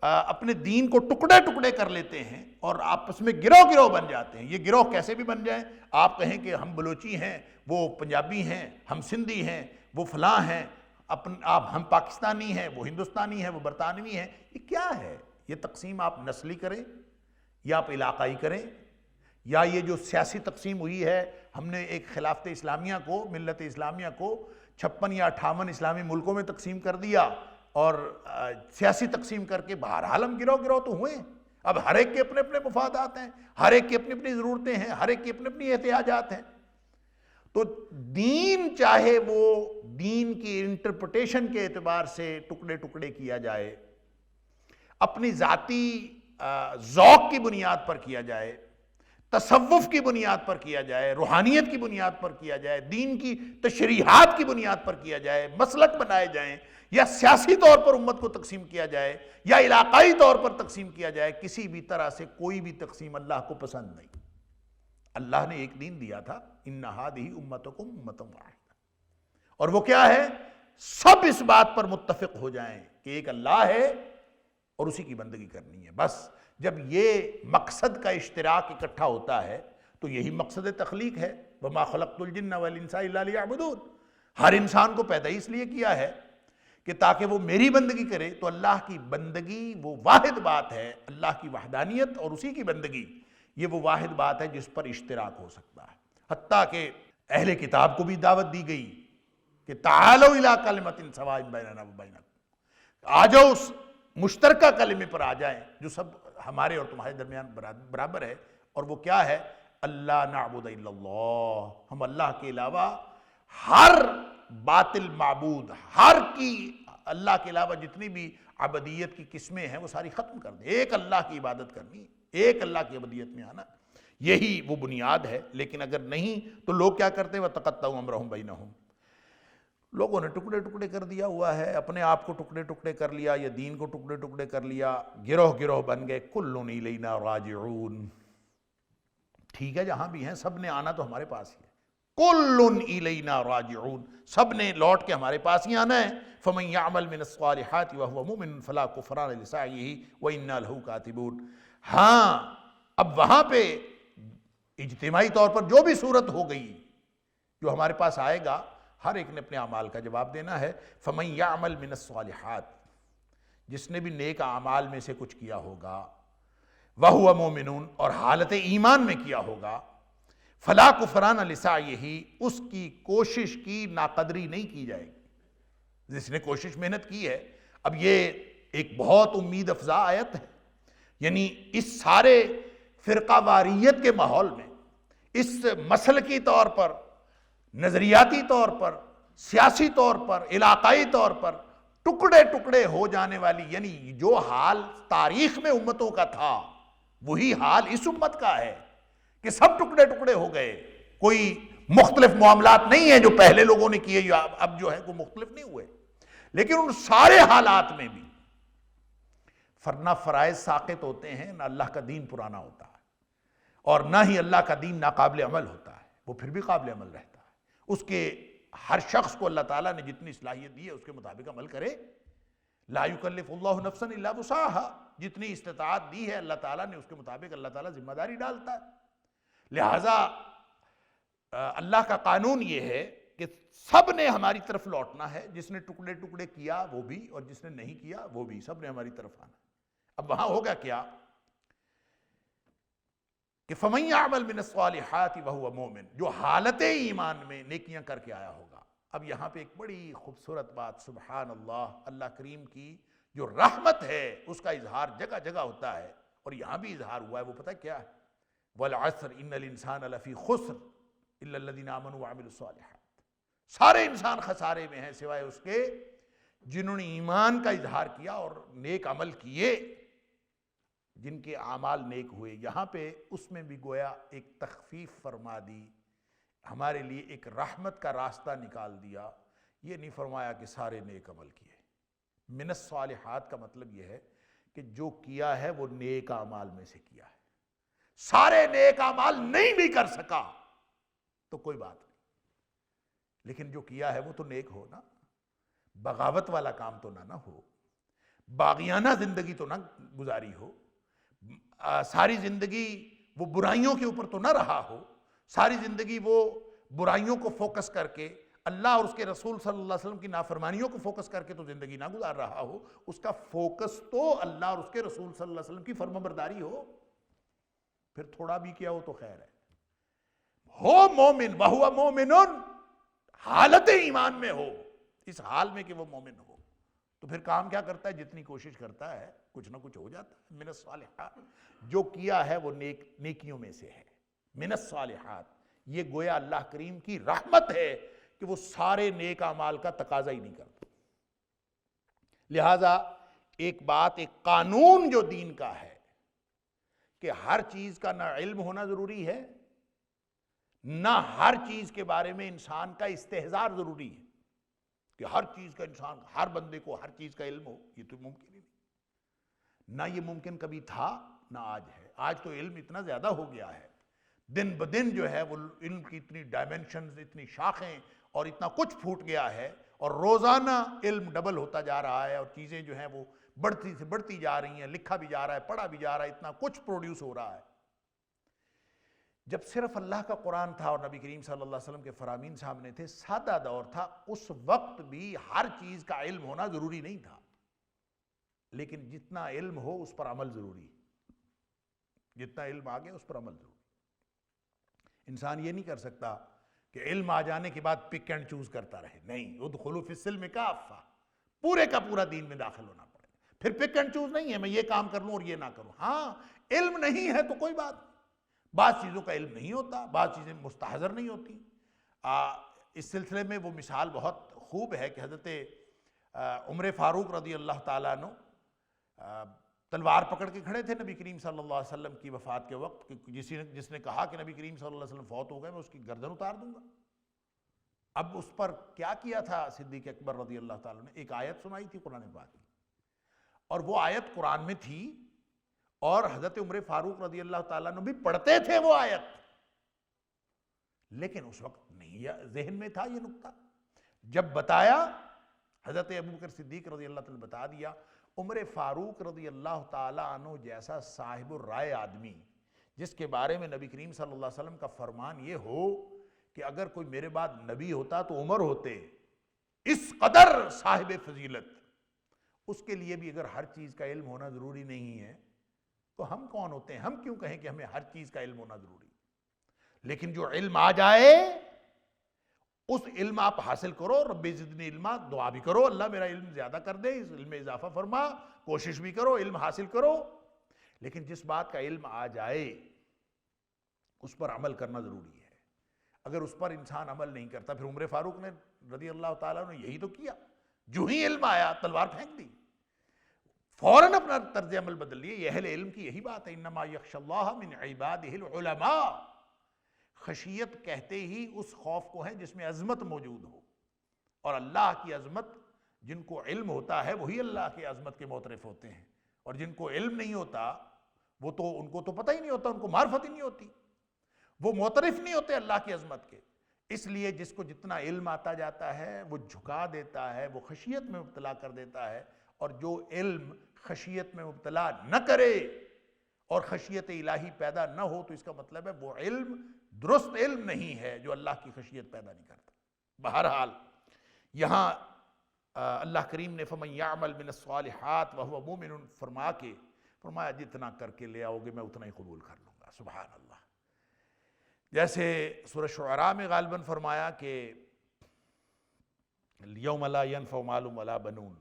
اپنے دین کو ٹکڑے ٹکڑے کر لیتے ہیں اور آپس میں گروہ بن جاتے ہیں۔ یہ گروہ کیسے بھی بن جائیں، آپ کہیں کہ ہم بلوچی ہیں، وہ پنجابی ہیں، ہم سندھی ہیں، وہ فلاں ہیں، ہم پاکستانی ہیں، وہ ہندوستانی ہیں، وہ برطانوی ہیں، یہ کیا ہے؟ یہ تقسیم آپ نسلی کریں یا آپ علاقائی کریں، یا یہ جو سیاسی تقسیم ہوئی ہے، ہم نے ایک خلافت اسلامیہ کو، ملت اسلامیہ کو 56 یا 58 اسلامی ملکوں میں تقسیم کر دیا، اور سیاسی تقسیم کر کے بہرحال ہم گروہ تو ہوئے۔ اب ہر ایک کے اپنے اپنے مفادات ہیں، ہر ایک کی اپنی اپنی ضرورتیں ہیں، ہر ایک کی اپنی اپنی احتیاجات ہیں۔ تو دین، چاہے وہ دین کی انٹرپریٹیشن کے اعتبار سے ٹکڑے ٹکڑے کیا جائے، اپنی ذاتی ذوق کی بنیاد پر کیا جائے، تصوف کی بنیاد پر کیا جائے، روحانیت کی بنیاد پر کیا جائے، دین کی تشریحات کی بنیاد پر کیا جائے، مسلک بنائے جائیں، یا سیاسی طور پر امت کو تقسیم کیا جائے، یا علاقائی طور پر تقسیم کیا جائے، کسی بھی طرح سے کوئی بھی تقسیم اللہ کو پسند نہیں۔ اللہ نے ایک دین دیا تھا، ان ھذہ امتکم امۃ واحدہ، اور وہ کیا ہے؟ سب اس بات پر متفق ہو جائیں کہ ایک اللہ ہے اور اسی کی بندگی کرنی ہے۔ بس جب یہ مقصد کا اشتراک اکٹھا ہوتا ہے تو یہی مقصد تخلیق ہے۔ وما خلقت الجن والانس الا لیعبدون، ہر انسان کو پیدا اس لیے کیا ہے کہ تاکہ وہ میری بندگی کرے۔ تو اللہ کی بندگی وہ واحد بات ہے، اللہ کی وحدانیت اور اسی کی بندگی، یہ وہ واحد بات ہے جس پر اشتراک ہو سکتا ہے۔ حتیٰ کہ اہل کتاب کو بھی دعوت دی گئی کہ تعالوا الی کلمۃ سواء بیننا وبینکم، آ جاؤ اس مشترکہ کلمے پر آ جائیں جو سب ہمارے اور تمہارے درمیان برابر ہے، اور وہ کیا ہے؟ اللہ نعبد الا اللہ، ہم اللہ کے علاوہ ہر باطل معبود، ہر کی اللہ کے علاوہ جتنی بھی عبدیت کی قسمیں ہیں وہ ساری ختم کر دیں، ایک اللہ کی عبادت کرنی، ایک اللہ کی عبدیت میں آنا، یہی وہ بنیاد ہے۔ لیکن اگر نہیں تو لوگ کیا کرتے ہیں؟ وَتَقَطَّعُوا أَمْرَهُمْ بَيْنَهُمْ، لوگوں نے ٹکڑے ٹکڑے کر دیا ہوا ہے، اپنے آپ کو ٹکڑے ٹکڑے کر لیا، یا دین کو ٹکڑے ٹکڑے کر لیا، گروہ بن گئے۔ کل الینا راجعون، ٹھیک ہے جہاں بھی ہیں سب نے آنا تو ہمارے پاس ہی ہے، کل الینا راجعون، سب نے لوٹ کے ہمارے پاس ہی آنا ہے۔ فمن یعمل من الصالحات وهو مؤمن فلا کفران لسعیہ وإنا لہ کاتبون۔ ہاں، اب وہاں پہ اجتماعی طور پر جو بھی صورت ہو گئی، جو ہمارے پاس آئے گا، ہر ایک نے اپنے اعمال کا جواب دینا ہے۔ فمن یعمل من الصالحات، جس نے بھی نیک اعمال میں سے کچھ کیا ہوگا، وہو مومنون، اور حالت ایمان میں کیا ہوگا، فلا کفران لسعیہ، اس کی کوشش کی ناقدری نہیں کی جائے گی، جس نے کوشش محنت کی ہے۔ اب یہ ایک بہت امید افزا آیت ہے، یعنی اس سارے فرقہ واریت کے ماحول میں، اس مسلکی طور پر، نظریاتی طور پر، سیاسی طور پر، علاقائی طور پر ٹکڑے ٹکڑے ہو جانے والی، یعنی جو حال تاریخ میں امتوں کا تھا وہی حال اس امت کا ہے کہ سب ٹکڑے ٹکڑے ہو گئے. کوئی مختلف معاملات نہیں ہیں جو پہلے لوگوں نے کیے اب جو ہے کوئی مختلف نہیں ہوئے، لیکن ان سارے حالات میں بھی نہ فرائض ساقط ہوتے ہیں، نہ اللہ کا دین پرانا ہوتا ہے، اور نہ ہی اللہ کا دین ناقابل عمل ہوتا ہے، وہ پھر بھی قابل عمل رہتا ہے. اس کے ہر شخص کو اللہ تعالیٰ نے جتنی صلاحیت دی ہے اس کے مطابق عمل کرے. لا یکلف اللہ نفسا الا وسعها، جتنی استطاعت دی ہے اللہ تعالیٰ نے اس کے مطابق اللہ تعالیٰ ذمہ داری ڈالتا ہے. لہٰذا اللہ کا قانون یہ ہے کہ سب نے ہماری طرف لوٹنا ہے، جس نے ٹکڑے ٹکڑے کیا وہ بھی اور جس نے نہیں کیا وہ بھی، سب نے ہماری طرف آنا. اب وہاں ہوگا کیا کہ فَمَن يَعْمَلْ مِنَ الصَّالِحَاتِ وَهُوَ مُؤْمِنٌ، جو حالت ایمان میں نیکیاں کر کے آیا ہوگا. اب یہاں پہ ایک بڑی خوبصورت بات، سبحان اللہ، اللہ کریم کی جو رحمت ہے اس کا اظہار جگہ جگہ ہوتا ہے، اور یہاں بھی اظہار ہوا ہے. وہ پتہ کیا ہے؟ وَالْعَصْرِ إِنَّ الْإِنسَانَ لَفِي خُسْرٍ إِلَّا الَّذِينَ آمَنُوا وَعَمِلُوا الصَّالِحَاتِ. سارے انسان خسارے میں ہیں سوائے اس کے جنہوں نے ایمان کا اظہار کیا اور نیک عمل کیے، جن کے اعمال نیک ہوئے. یہاں پہ اس میں بھی گویا ایک تخفیف فرما دی، ہمارے لیے ایک رحمت کا راستہ نکال دیا. یہ نہیں فرمایا کہ سارے نیک عمل کیے. من الصالحات کا مطلب یہ ہے کہ جو کیا ہے وہ نیک اعمال میں سے کیا ہے. سارے نیک اعمال نہیں بھی کر سکا تو کوئی بات نہیں، لیکن جو کیا ہے وہ تو نیک ہو نا. بغاوت والا کام تو نہ ہو، باغیانہ زندگی تو نہ گزاری ہو، ساری زندگی وہ برائیوں کے اوپر تو نہ رہا ہو، ساری زندگی وہ برائیوں کو فوکس کر کے اللہ اور اس کے رسول صلی اللہ علیہ وسلم کی نافرمانیوں کو فوکس کر کے تو زندگی نہ گزار رہا ہو. اس کا فوکس تو اللہ اور اس کے رسول صلی اللہ علیہ وسلم کی فرمانبرداری ہو. پھر تھوڑا بھی کیا ہو تو خیر ہے. ہو مومن، وہو مومن، حالت ایمان میں ہو، اس حال میں کہ وہ مومن ہو، تو پھر کام کیا کرتا ہے؟ جتنی کوشش کرتا ہے کچھ نہ کچھ ہو جاتا ہے. من الصالحات، جو کیا ہے وہ نیکیوں میں سے ہے. من الصالحات، یہ گویا اللہ کریم کی رحمت ہے کہ وہ سارے نیک اعمال کا تقاضا ہی نہیں کرتا. لہٰذا ایک بات، ایک قانون جو دین کا ہے کہ ہر چیز کا نہ علم ہونا ضروری ہے، نہ ہر چیز کے بارے میں انسان کا استحضار ضروری ہے کہ ہر چیز کا انسان، ہر بندے کو ہر چیز کا علم ہو. یہ تو ممکن ہی نہیں. نہ یہ ممکن کبھی تھا نہ آج ہے. آج تو علم اتنا زیادہ ہو گیا ہے، دن بدن جو ہے وہ علم کی اتنی ڈائمنشنز، اتنی شاخیں اور اتنا کچھ پھوٹ گیا ہے، اور روزانہ علم ڈبل ہوتا جا رہا ہے، اور چیزیں جو ہیں وہ بڑھتی سے بڑھتی جا رہی ہیں، لکھا بھی جا رہا ہے، پڑھا بھی جا رہا ہے، اتنا کچھ پروڈیوس ہو رہا ہے. جب صرف اللہ کا قرآن تھا اور نبی کریم صلی اللہ علیہ وسلم کے فرامین سامنے تھے، سادہ دور تھا، اس وقت بھی ہر چیز کا علم ہونا ضروری نہیں تھا. لیکن جتنا علم ہو اس پر عمل ضروری ہے. جتنا علم آ گیا اس پر عمل ضروری. انسان یہ نہیں کر سکتا کہ علم آ جانے کے بعد پک اینڈ چوز کرتا رہے. نہیں، ادخلوا فی السلم کافہ، پورے کا پورا دین میں داخل ہونا پڑے. پھر پک اینڈ چوز نہیں ہے میں یہ کام کر لوں اور یہ نہ کروں. ہاں، علم نہیں ہے تو کوئی بات نہیں. بعض چیزوں کا علم نہیں ہوتا، بعض چیزیں مستحضر نہیں ہوتی. اس سلسلے میں وہ مثال بہت خوب ہے کہ حضرت عمر فاروق رضی اللہ تعالیٰ عنہ تلوار پکڑ کے کھڑے تھے نبی کریم صلی اللہ علیہ وسلم کی وفات کے وقت. جس نے کہا کہ نبی کریم صلی اللہ علیہ وسلم فوت ہو گئے، میں اس کی گردن اتار دوں گا. اب اس پر کیا کیا تھا صدیق اکبر رضی اللہ تعالیٰ نے؟ ایک آیت سنائی تھی قرآن پاک کی، اور وہ آیت قرآن میں تھی، اور حضرت عمر فاروق رضی اللہ تعالیٰ عنہ بھی پڑھتے تھے وہ آیت، لیکن اس وقت نہیں ذہن میں تھا یہ نقطہ. جب بتایا حضرت ابوبکر صدیق رضی اللہ تعالیٰ نے بتا دیا. عمر فاروق رضی اللہ تعالیٰ عنہ جیسا صاحب الرائے آدمی، جس کے بارے میں نبی کریم صلی اللہ علیہ وسلم کا فرمان یہ ہو کہ اگر کوئی میرے بعد نبی ہوتا تو عمر ہوتے، اس قدر صاحب فضیلت، اس کے لیے بھی اگر ہر چیز کا علم ہونا ضروری نہیں ہے تو ہم کون ہوتے ہیں؟ ہم کیوں کہیں کہ ہمیں ہر چیز کا علم ہونا ضروری. لیکن جو علم آ جائے اس علم آپ حاصل کرو. رب زدنی علما، دعا بھی کرو اللہ میرا علم زیادہ کر دے، اس علم میں اضافہ فرما، کوشش بھی کرو، علم حاصل کرو. لیکن جس بات کا علم آ جائے اس پر عمل کرنا ضروری ہے۔ اگر اس پر انسان عمل نہیں کرتا، پھر عمر فاروق نے رضی اللہ تعالیٰ نے یہی تو کیا، جو ہی علم آیا تلوار پھینک دی، فوراً اپنا طرز عمل بدل لیے۔ یہ اہل علم کی یہی بات ہے، انما یخشی اللہ من عبادہ العلماء۔ خشیت کہتے ہی اس خوف کو ہے جس میں عظمت موجود ہو، اور اللہ کی عظمت جن کو علم ہوتا ہے وہی اللہ کی عظمت کے معترف ہوتے ہیں، اور جن کو علم نہیں ہوتا وہ تو ان کو تو پتہ ہی نہیں ہوتا، ان کو معرفت ہی نہیں ہوتی، وہ معترف نہیں ہوتے اللہ کی عظمت کے۔ اس لیے جس کو جتنا علم آتا جاتا ہے وہ جھکا دیتا ہے، وہ خشیت میں مبتلا کر دیتا ہے، اور جو علم خشیت میں مبتلا نہ کرے اور خشیت الہی پیدا نہ ہو تو اس کا مطلب ہے وہ علم درست علم نہیں ہے جو اللہ کی خشیت پیدا نہیں کرتا۔ بہرحال یہاں اللہ کریم نے فَمَن يَعْمَلْ مِنَ الصَّالِحَاتِ وَهُوَ مُؤْمِنٌ فرمایا جتنا کر کے لے آؤ گے میں اتنا ہی قبول کر لوں گا۔ سبحان اللہ۔ جیسے سورہ شعراء میں غالباً فرمایا کہ الْيَوْمَ لَا يَنْفَعُ مَالٌ وَلَا بَنُونَ،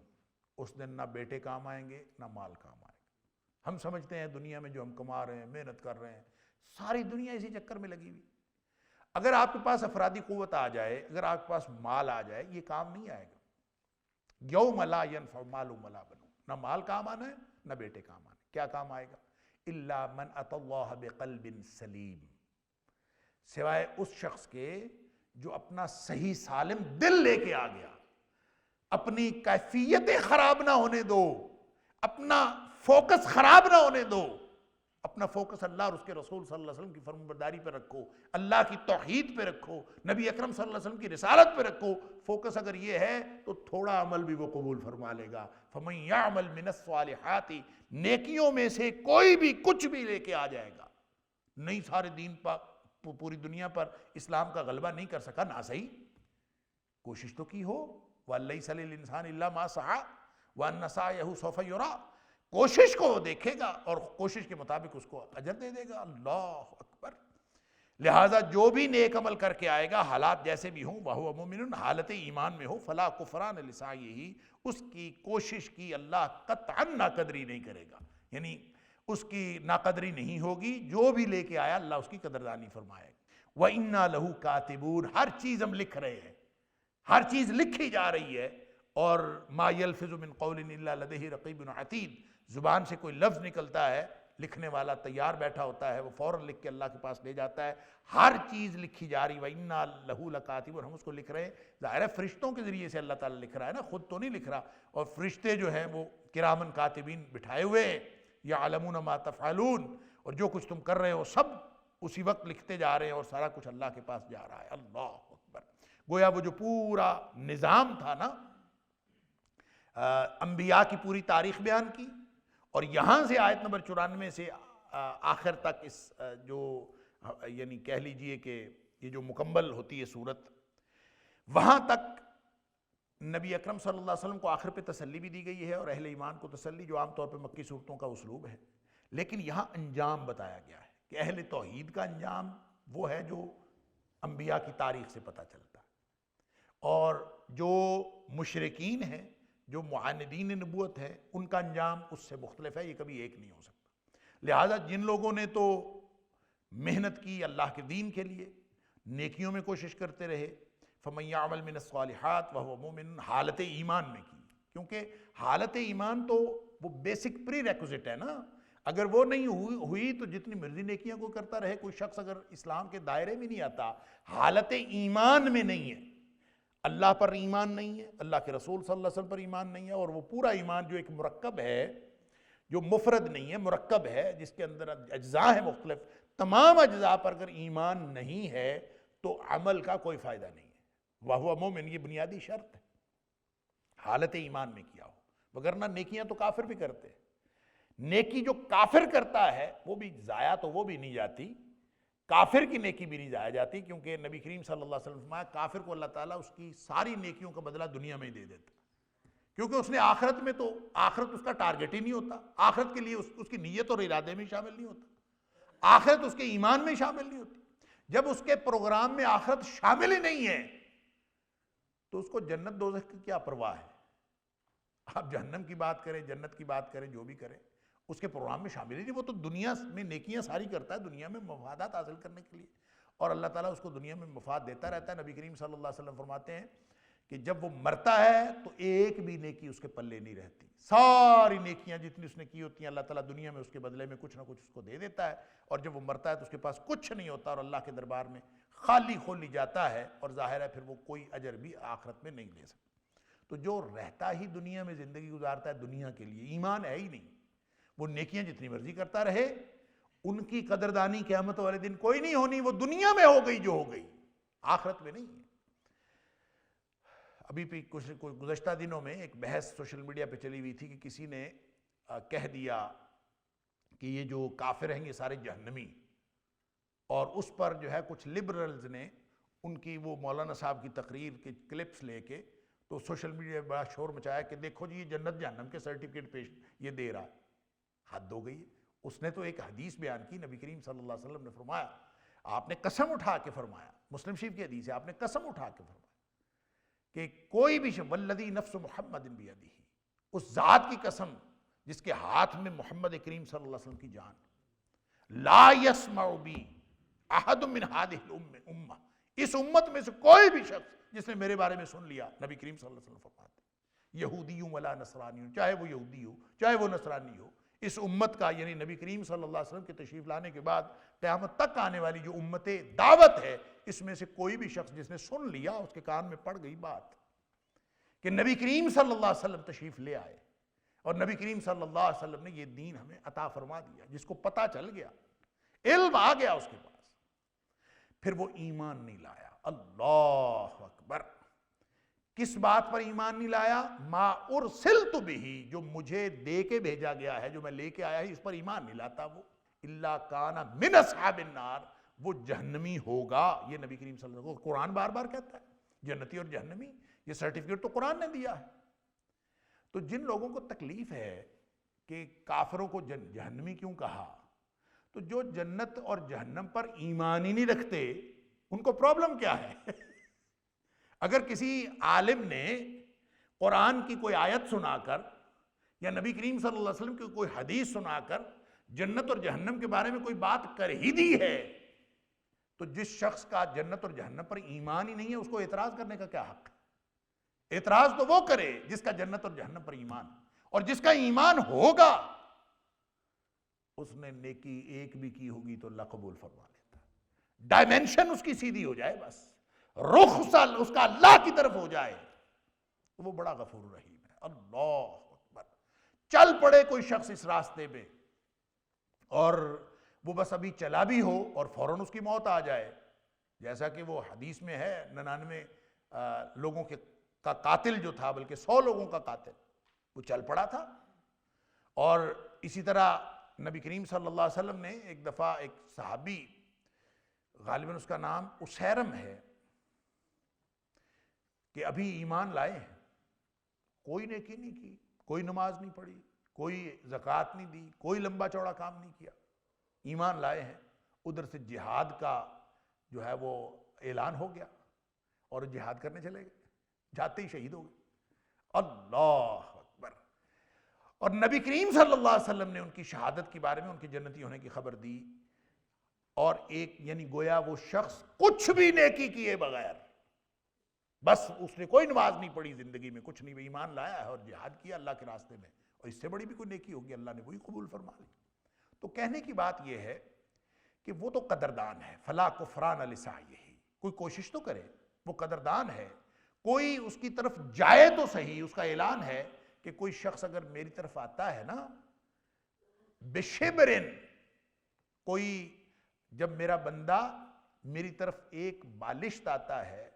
اس دن نہ بیٹے کام آئیں گے نہ مال کام آئے گا۔ ہم سمجھتے ہیں دنیا میں جو ہم کما رہے ہیں، محنت کر رہے ہیں، ساری دنیا اسی چکر میں لگی ہوئی۔ اگر آپ کے پاس افرادی قوت آ جائے، اگر آپ کے پاس مال آ جائے، یہ کام نہیں آئے گا۔ یوم لا ینفع مال ولا بنون، نہ مال کام آنا ہے نہ بیٹے کام آنا ہے۔ کیا کام آئے گا؟ الا من اتی اللہ بقلب سلیم، سوائے اس شخص کے جو اپنا صحیح سالم دل لے کے آ گیا۔ اپنی کیفیتیں خراب نہ ہونے دو، اپنا فوکس خراب نہ ہونے دو، اپنا فوکس اللہ اور اس کے رسول صلی اللہ علیہ وسلم کی فرمانبرداری پہ رکھو، اللہ کی توحید پہ رکھو، نبی اکرم صلی اللہ علیہ وسلم کی رسالت پہ رکھو۔ فوکس اگر یہ ہے تو تھوڑا عمل بھی وہ قبول فرما لے گا۔ فَمَن يَعْمَلْ مِنَ الصَّالِحَاتِ، نیکیوں میں سے کوئی بھی کچھ بھی لے کے آ جائے گا۔ نہیں سارے دین پر، پوری دنیا پر اسلام کا غلبہ نہیں کر سکا، نہ صحیح کوشش تو کی ہو۔ وَلَيْسَ لِلْإِنسَانِ إِلَّا مَا سَعَىٰ وَأَنَّ سَعْيَهُ سَوْفَ يُرَىٰ، کوشش کو وہ دیکھے گا اور کوشش کے مطابق اس کو اجر دے دے گا۔ اللہ اکبر۔ لہٰذا جو بھی نیک عمل کر کے آئے گا، حالات جیسے بھی ہوں، وَهُوَ مُؤْمِنٌ، حالت ایمان میں ہو، فَلَا كُفْرَانَ لِسَعْيِهِ، اس کی کوشش کی اللہ قطعاً ناقدری نہیں کرے گا، یعنی اس کی ناقدری نہیں ہوگی۔ جو بھی لے کے آیا اللہ اس کی قدردانی فرمائے گا۔ وَإِنَّا لَهُ كَاتِبُونَ، ہر چیز ہم لکھ رہے ہیں، ہر چیز لکھی جا رہی ہے۔ اور مَا يَلْفِظُ مِن قَوْلٍ إِلَّا لَدَيْهِ رَقِيبٌ عَتِيدٌ، زبان سے کوئی لفظ نکلتا ہے، لکھنے والا تیار بیٹھا ہوتا ہے، وہ فوراً لکھ کے اللہ کے پاس لے جاتا ہے۔ ہر چیز لکھی جا رہی، وَإِنَّا لَهُ لَكَاتِبُونَ، ہم اس کو لکھ رہے ہیں۔ ظاہر ہے فرشتوں کے ذریعے سے اللہ تعالیٰ لکھ رہا ہے نا، خود تو نہیں لکھ رہا۔ اور فرشتے جو ہیں وہ کرامن کاتبین بٹھائے ہوئے ہیں، یعلمون ما تفعلون، اور جو کچھ تم کر رہے ہو سب اسی وقت لکھتے جا رہے ہیں، اور سارا کچھ اللہ کے پاس جا رہا ہے۔ اللہ اکبر۔ گویا وہ جو پورا نظام تھا نا، انبیاء کی پوری تاریخ بیان کی، اور یہاں سے آیت نمبر 94 سے آخر تک اس جو یعنی کہہ لیجئے کہ یہ جو مکمل ہوتی ہے صورت، وہاں تک نبی اکرم صلی اللہ علیہ وسلم کو آخر پہ تسلی بھی دی گئی ہے، اور اہل ایمان کو تسلی، جو عام طور پہ مکی صورتوں کا اسلوب ہے۔ لیکن یہاں انجام بتایا گیا ہے کہ اہل توحید کا انجام وہ ہے جو انبیاء کی تاریخ سے پتہ چلتا ہے، اور جو مشرکین ہیں، جو معاندین نبوت ہے، ان کا انجام اس سے مختلف ہے، یہ کبھی ایک نہیں ہو سکتا۔ لہٰذا جن لوگوں نے تو محنت کی اللہ کے دین کے لیے، نیکیوں میں کوشش کرتے رہے، فَمَن يَعْمَلْ مِنَ الصَّالِحَاتِ وَهُوَ مُؤْمِنٌ، حالت ایمان میں کی، کیونکہ حالت ایمان تو وہ بیسک پری ریکوزٹ ہے نا۔ اگر وہ نہیں ہوئی تو جتنی مرضی نیکیاں کو کرتا رہے، کوئی شخص اگر اسلام کے دائرے میں نہیں آتا، حالت ایمان میں نہیں ہے، اللہ پر ایمان نہیں ہے، اللہ کے رسول صلی اللہ علیہ وسلم پر ایمان نہیں ہے، اور وہ پورا ایمان جو ایک مرکب ہے، جو مفرد نہیں ہے، مرکب ہے، جس کے اندر اجزاء ہیں مختلف، تمام اجزاء پر اگر ایمان نہیں ہے تو عمل کا کوئی فائدہ نہیں ہے۔ وَهُوَ مُؤْمِنٌ، یہ بنیادی شرط ہے، حالت ایمان میں کیا ہو، وگرنہ نیکیاں تو کافر بھی کرتے ہیں۔ نیکی جو کافر کرتا ہے وہ بھی ضائع تو وہ بھی نہیں جاتی، کافر کی نیکی بھی نہیں ضائع جاتی، کیونکہ نبی کریم صلی اللہ علیہ وسلم فرمایا کافر کو اللہ تعالیٰ اس کی ساری نیکیوں کا بدلہ دنیا میں ہی دے دیتا، کیونکہ اس نے آخرت میں تو، آخرت اس کا ٹارگٹ ہی نہیں ہوتا، آخرت کے لیے اس کی نیت اور ارادے میں شامل نہیں ہوتا، آخرت اس کے ایمان میں شامل نہیں ہوتی۔ جب اس کے پروگرام میں آخرت شامل ہی نہیں ہے تو اس کو جنت دوزخ کی کیا پرواہ ہے؟ آپ جہنم کی بات کریں، جنت کی بات کریں، جو بھی کریں، اس کے پروگرام میں شامل ہی نہیں. وہ تو دنیا میں نیکیاں ساری کرتا ہے دنیا میں مفادات حاصل کرنے کے لیے, اور اللہ تعالیٰ اس کو دنیا میں مفاد دیتا رہتا ہے. نبی کریم صلی اللہ علیہ وسلم فرماتے ہیں کہ جب وہ مرتا ہے تو ایک بھی نیکی اس کے پلے نہیں رہتی. ساری نیکیاں جتنی اس نے کی ہوتی ہیں اللہ تعالیٰ دنیا میں اس کے بدلے میں کچھ نہ کچھ اس کو دے دیتا ہے, اور جب وہ مرتا ہے تو اس کے پاس کچھ نہیں ہوتا اور اللہ کے دربار میں خالی خالی جاتا ہے, اور ظاہر ہے پھر وہ کوئی اجر بھی آخرت میں نہیں لے سکتا. تو جو رہتا ہی دنیا میں زندگی گزارتا ہے دنیا کے لیے, ایمان ہے ہی نہیں, وہ نیکیاں جتنی مرضی کرتا رہے, ان کی قدردانی قیامت والے دن کوئی نہیں ہونی. وہ دنیا میں ہو گئی جو ہو گئی, آخرت میں نہیں ہے. ابھی بھی کچھ گزشتہ دنوں میں ایک بحث سوشل میڈیا پہ چلی ہوئی تھی کہ کسی نے کہہ دیا کہ یہ جو کافر ہیں یہ سارے جہنمی, اور اس پر جو ہے کچھ لبرلز نے ان کی وہ مولانا صاحب کی تقریر کے کلپس لے کے تو سوشل میڈیا پہ بڑا شور مچایا کہ دیکھو جی یہ جنت جہنم کے سرٹیفکیٹ پیش یہ دے رہا ہے. حد ہو گئی ہے. اس نے تو ایک حدیث بیان کی, نبی کریم صلی اللہ علیہ وسلم نے فرمایا, آپ نے قسم اٹھا کے فرمایا, مسلم شریف کی حدیث ہے, آپ نے قسم اٹھا کے فرمایا کہ کوئی بھی شخص والذی نفس محمد بیدہ, اس ذات کی قسم جس کے ہاتھ میں محمد کریم صلی اللہ علیہ وسلم کی جان, لا یسمع بی احد من ہذہ الامہ, اس امت میں سے کوئی بھی شخص جس نے میرے بارے میں سن لیا, نبی کریم صلی اللہ علیہ وسلم فرماتے یہودی ولا نصرانی, چاہے وہ یہودی ہو چاہے وہ نصرانی ہو, اس امت کا یعنی نبی کریم صلی اللہ علیہ وسلم کے تشریف لانے کے بعد قیامت تک آنے والی جو امت دعوت ہے, اس میں سے کوئی بھی شخص جس نے سن لیا, اس کے کان میں پڑ گئی بات کہ نبی کریم صلی اللہ علیہ وسلم تشریف لے آئے اور نبی کریم صلی اللہ علیہ وسلم نے یہ دین ہمیں عطا فرما دیا, جس کو پتہ چل گیا, علم آ گیا اس کے پاس, پھر وہ ایمان نہیں لایا. اللہ اکبر. کس بات پر ایمان نہیں لایا؟ ما ارسلت بہ, جو مجھے دے کے بھیجا گیا ہے, جو میں لے کے آیا ہے, اس پر ایمان نہیں لاتا. وہ الا کان من اصحاب النار, وہ جہنمی ہوگا. یہ نبی کریم صلی اللہ علیہ وسلم قرآن بار بار کہتا ہے جنتی اور جہنمی, یہ سرٹیفکیٹ تو قرآن نے دیا ہے. تو جن لوگوں کو تکلیف ہے کہ کافروں کو جہنمی کیوں کہا, تو جو جنت اور جہنم پر ایمان ہی نہیں رکھتے ان کو پرابلم کیا ہے؟ اگر کسی عالم نے قرآن کی کوئی آیت سنا کر یا نبی کریم صلی اللہ علیہ وسلم کی کوئی حدیث سنا کر جنت اور جہنم کے بارے میں کوئی بات کر ہی دی ہے, تو جس شخص کا جنت اور جہنم پر ایمان ہی نہیں ہے اس کو اعتراض کرنے کا کیا حق ہے؟ اعتراض تو وہ کرے جس کا جنت اور جہنم پر ایمان, اور جس کا ایمان ہوگا اس نے نیکی ایک بھی کی ہوگی تو اللہ قبول فرما لیتا. ڈائمنشن اس کی سیدھی ہو جائے, بس رخ اس کا اللہ کی طرف ہو جائے, وہ بڑا غفور رحیم ہے. اللہ اکبر. چل پڑے کوئی شخص اس راستے پہ اور وہ بس ابھی چلا بھی ہو اور فوراً اس کی موت آ جائے, جیسا کہ وہ حدیث میں ہے 99 لوگوں کا قاتل جو تھا, بلکہ 100 لوگوں کا قاتل, وہ چل پڑا تھا. اور اسی طرح نبی کریم صلی اللہ علیہ وسلم نے ایک دفعہ ایک صحابی, غالباً اس کا نام اسیرم ہے, کہ ابھی ایمان لائے ہیں, کوئی نیکی نہیں کی, کوئی نماز نہیں پڑھی, کوئی زکوٰۃ نہیں دی, کوئی لمبا چوڑا کام نہیں کیا, ایمان لائے ہیں. ادھر سے جہاد کا جو ہے وہ اعلان ہو گیا اور جہاد کرنے چلے گئے, جاتے ہی شہید ہو گئے. اللہ اکبر. اور نبی کریم صلی اللہ علیہ وسلم نے ان کی شہادت کے بارے میں, ان کی جنتی ہونے کی خبر دی, اور ایک یعنی گویا وہ شخص کچھ بھی نیکی کیے بغیر, بس اس نے کوئی نماز نہیں پڑھی زندگی میں, کچھ نہیں, ایمان لایا ہے اور جہاد کیا اللہ کے راستے میں, اور اس سے بڑی بھی کوئی نیکی ہوگی اللہ نے وہی قبول فرما لی. تو کہنے کی بات یہ ہے کہ وہ تو قدردان ہے, فلا کفران لسعیہ, کوئی کوشش تو کرے, وہ قدردان ہے, کوئی اس کی طرف جائے تو صحیح. اس کا اعلان ہے کہ کوئی شخص اگر میری طرف آتا ہے نا بشبرن, کوئی جب میرا بندہ میری طرف ایک بالشت آتا ہے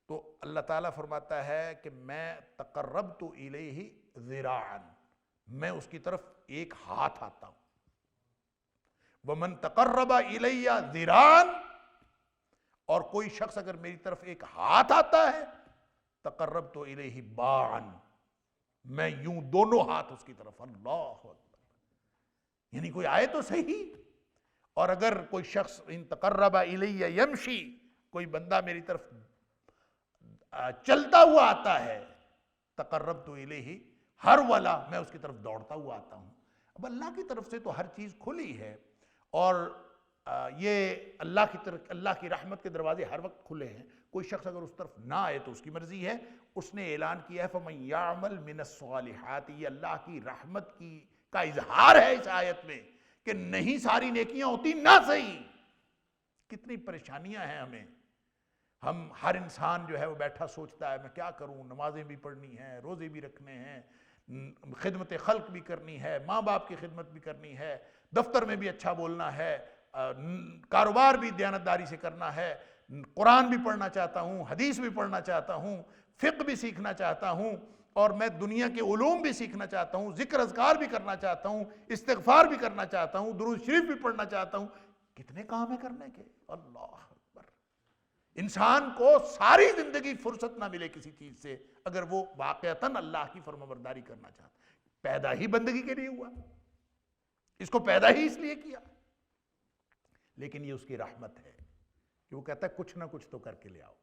تو اللہ تعالیٰ فرماتا ہے کہ میں تقربت الیہ ذراعا, میں اس کی طرف ایک ہاتھ آتا ہوں. ومن تقرب الی ذراعا, اور کوئی شخص اگر میری طرف ایک ہاتھ آتا ہے تقربت الیہ باعا, میں یوں دونوں ہاتھ اس کی طرف. اللہ اکبر. یعنی کوئی آئے تو صحیح. اور اگر کوئی شخص ان تقرب الی یمشی, کوئی بندہ میری طرف چلتا ہوا آتا ہے تقربت الیہ ہرولا, میں اس کی طرف دوڑتا ہوا آتا ہوں. اب اللہ کی طرف سے تو ہر چیز کھلی ہے، اور یہ اللہ کی رحمت کے دروازے ہر وقت کھلے ہیں. کوئی شخص اگر اس طرف نہ آئے تو اس کی مرضی ہے. اس نے اعلان کیا ہے فَمَن يَعْمَلْ مِنَ الصَّالِحَاتِ، یہ اللہ کی رحمت کا اظہار ہے اس آیت میں کہ نہیں ساری نیکیاں ہوتی نہ صحیح. کتنی پریشانیاں ہیں ہمیں. ہم ہر انسان جو ہے وہ بیٹھا سوچتا ہے میں کیا کروں، نمازیں بھی پڑھنی ہیں، روزے بھی رکھنے ہیں، خدمت خلق بھی کرنی ہے، ماں باپ کی خدمت بھی کرنی ہے، دفتر میں بھی اچھا بولنا ہے، کاروبار بھی دیانتداری سے کرنا ہے، قرآن بھی پڑھنا چاہتا ہوں، حدیث بھی پڑھنا چاہتا ہوں، فقہ بھی سیکھنا چاہتا ہوں، اور میں دنیا کے علوم بھی سیکھنا چاہتا ہوں، ذکر اذکار بھی کرنا چاہتا ہوں، استغفار بھی کرنا چاہتا ہوں، درود شریف بھی پڑھنا چاہتا ہوں. کتنے کام ہے کرنے کے. اللہ اکبر. انسان کو ساری زندگی فرصت نہ ملے کسی چیز سے اگر وہ واقعتاً اللہ کی فرمانبرداری کرنا چاہتا. پیدا ہی بندگی کے لیے ہوا، اس کو پیدا ہی اس لیے کیا. لیکن یہ اس کی رحمت ہے کہ وہ کہتا ہے کچھ نہ کچھ تو کر کے لے آؤ.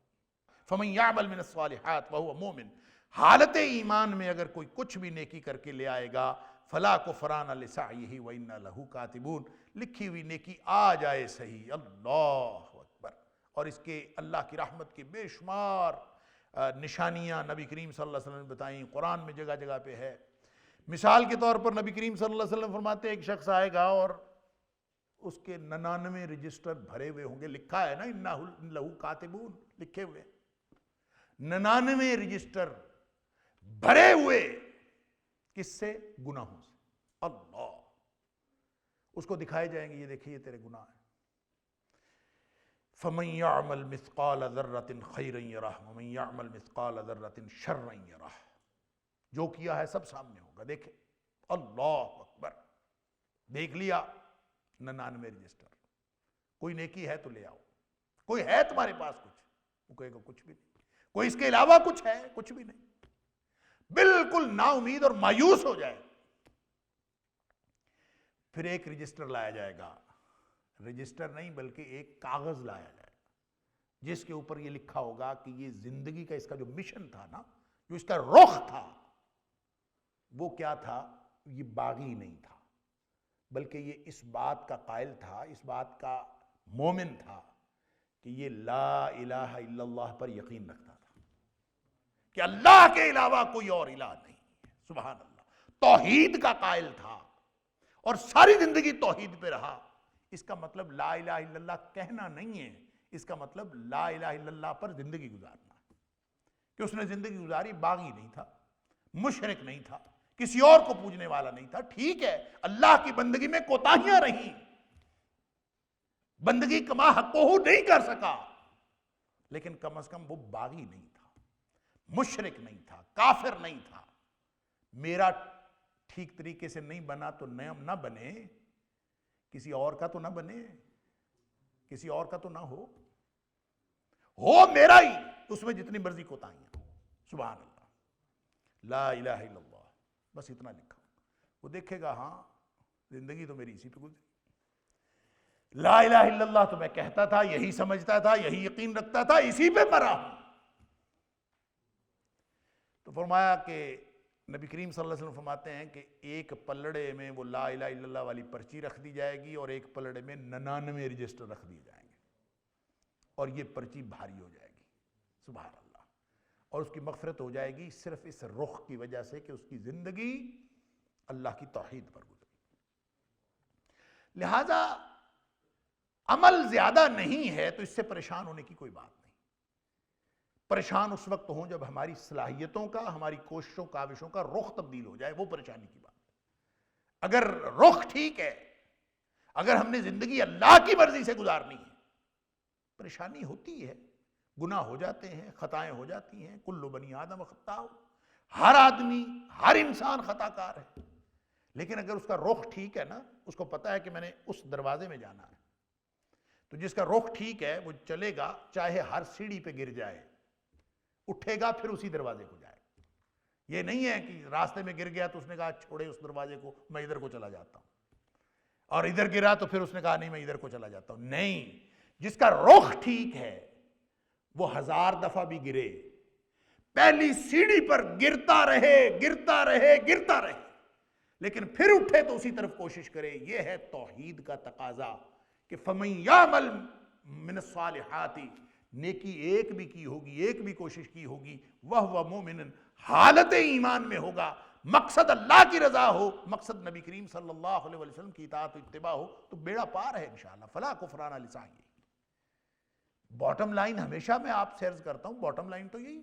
فَمَن يَعْمَلْ مِنَ الصَّالِحَاتِ وَهُوَ مُؤْمِنٌ، حالت ایمان میں اگر کوئی کچھ بھی نیکی کر کے لے آئے گا فَلَا كُفْرَانَ لِسَعْيِهِ وَإِنَّا لَهُ كَاتِبُونَ، لکھی ہوئی نیکی آ جائے صحیح. اللہ اکبر. اور اس کے اللہ کی رحمت کی بے شمار نشانیاں نبی کریم صلی اللہ علیہ وسلم نے بتائیں، قرآن میں جگہ جگہ پہ ہے. مثال کے طور پر نبی کریم صلی اللہ علیہ وسلم فرماتے ہیں ایک شخص آئے گا اور اس کے 99 رجسٹر بھرے ہوئے ہوں گے. لکھا ہے نا اِنَّهُ لَهُ كَاتِبُونَ، لکھے ہوئے 99 رجسٹر بھرے ہوئے. کس سے؟ گناہوں سے. اللہ. اس کو دکھائے جائیں گے یہ دیکھیں یہ تیرے گناہ ہیں. فَمَن يَعْمَلْ مِثْقَالَ ذَرَّةٍ خَيْرًا يَرَهُ وَمَن يَعْمَلْ مِثْقَالَ ذَرَّةٍ شَرًّا يَرَهُ. جو کیا ہے سب سامنے ہوگا. دیکھیں. اللہ اکبر. دیکھ لیا 99 رجسٹر. کوئی نیکی ہے تو لے آؤ. کوئی ہے تمہارے پاس کچھ؟ وہ کہے گا کچھ بھی نہیں. کوئی اس کے علاوہ کچھ ہے؟ کچھ بھی نہیں. بالکل نا امید اور مایوس ہو جائے. پھر ایک رجسٹر لایا جائے گا. رجسٹر نہیں بلکہ ایک کاغذ لایا جائے گا جس کے اوپر یہ لکھا ہوگا کہ یہ زندگی کا اس کا جو مشن تھا نا، جو اس کا رخ تھا، وہ کیا تھا؟ یہ باغی نہیں تھا بلکہ یہ اس بات کا قائل تھا، اس بات کا مومن تھا کہ یہ لا الہ الا اللہ پر یقین رکھتا تھا کہ اللہ کے علاوہ کوئی اور الہ نہیں ہے. سبحان اللہ. توحید کا قائل تھا اور ساری زندگی توحید پہ رہا. اس کا مطلب لا الہ الا اللہ کہنا نہیں ہے، اس کا مطلب لا الہ الا اللہ پر زندگی گزارنا ہے. کہ اس نے زندگی گزاری، باغی نہیں تھا، مشرک نہیں تھا، کسی اور کو پوجنے والا نہیں تھا. ٹھیک ہے اللہ کی بندگی میں کوتاہیاں رہیں، بندگی کما حقہ نہیں کر سکا، لیکن کم از کم وہ باغی نہیں تھا، مشرک نہیں تھا، کافر نہیں تھا. میرا ٹھیک طریقے سے نہیں بنا تو نہ بنے، کسی اور کا تو نہ بنے، کسی اور کا تو نہ ہو میرا ہی، اس میں جتنی مرضی کوتاہیاں. سبحان اللہ. لا الہ الا اللہ، بس اتنا لکھا. وہ دیکھے گا ہاں زندگی تو میری اسی پہ گزری. لا الہ الا اللہ تو میں کہتا تھا، یہی سمجھتا تھا، یہی یقین رکھتا تھا، اسی پہ مرا ہوں. تو فرمایا کہ نبی کریم صلی اللہ علیہ وسلم فرماتے ہیں کہ ایک پلڑے میں وہ لا الہ الا اللہ والی پرچی رکھ دی جائے گی اور ایک پلڑے میں 99 رجسٹر رکھ دیے جائیں گے اور یہ پرچی بھاری ہو جائے گی. سبحان اللہ. اور اس کی مغفرت ہو جائے گی صرف اس رخ کی وجہ سے کہ اس کی زندگی اللہ کی توحید پر گزری. لہذا عمل زیادہ نہیں ہے تو اس سے پریشان ہونے کی کوئی بات نہیں. پریشان اس وقت ہوں جب ہماری صلاحیتوں کا، ہماری کوششوں کاوشوں کا رخ تبدیل ہو جائے، وہ پریشانی کی بات. اگر رخ ٹھیک ہے، اگر ہم نے زندگی اللہ کی مرضی سے گزارنی ہے، پریشانی ہوتی ہے، گناہ ہو جاتے ہیں، خطائیں ہو جاتی ہیں. کل بنی آدم خطاء، ہر آدمی، ہر انسان خطا کار ہے. لیکن اگر اس کا رخ ٹھیک ہے نا، اس کو پتا ہے کہ میں نے اس دروازے میں جانا ہے، تو جس کا رخ ٹھیک ہے وہ چلے گا، چاہے ہر سیڑھی پہ گر جائے، اٹھے گا پھر اسی دروازے کو جائے. یہ نہیں ہے کہ راستے میں گر گیا تو اس نے کہا چھوڑے اس دروازے کو، میں ادھر کو چلا جاتا ہوں، اور ادھر گرا تو پھر اس نے کہا نہیں میں ادھر کو چلا جاتا ہوں. نہیں، جس کا رخ ٹھیک ہے وہ 1000 دفعہ بھی گرے، پہلی سیڑھی پر گرتا رہے گرتا رہے گرتا رہے، لیکن پھر اٹھے تو اسی طرف کوشش کرے. یہ ہے توحید کا تقاضا کہ فَمَن يَعْمَلْ مِنَ الصَّالِحَاتِ، نیکی ایک بھی کی ہوگی، ایک بھی کوشش کی ہوگی، وَهُوَ مُؤْمِنٌ، حالت ایمان میں ہوگا، مقصد اللہ کی رضا ہو، مقصد نبی کریم صلی اللہ علیہ وسلم کی اطاعت و اتباع ہو، تو بیڑا پار ہے انشاءاللہ. فلا کفران لسعیہ. باٹم لائن ہمیشہ میں آپ سے عرض کرتا ہوں، باٹم لائن تو یہی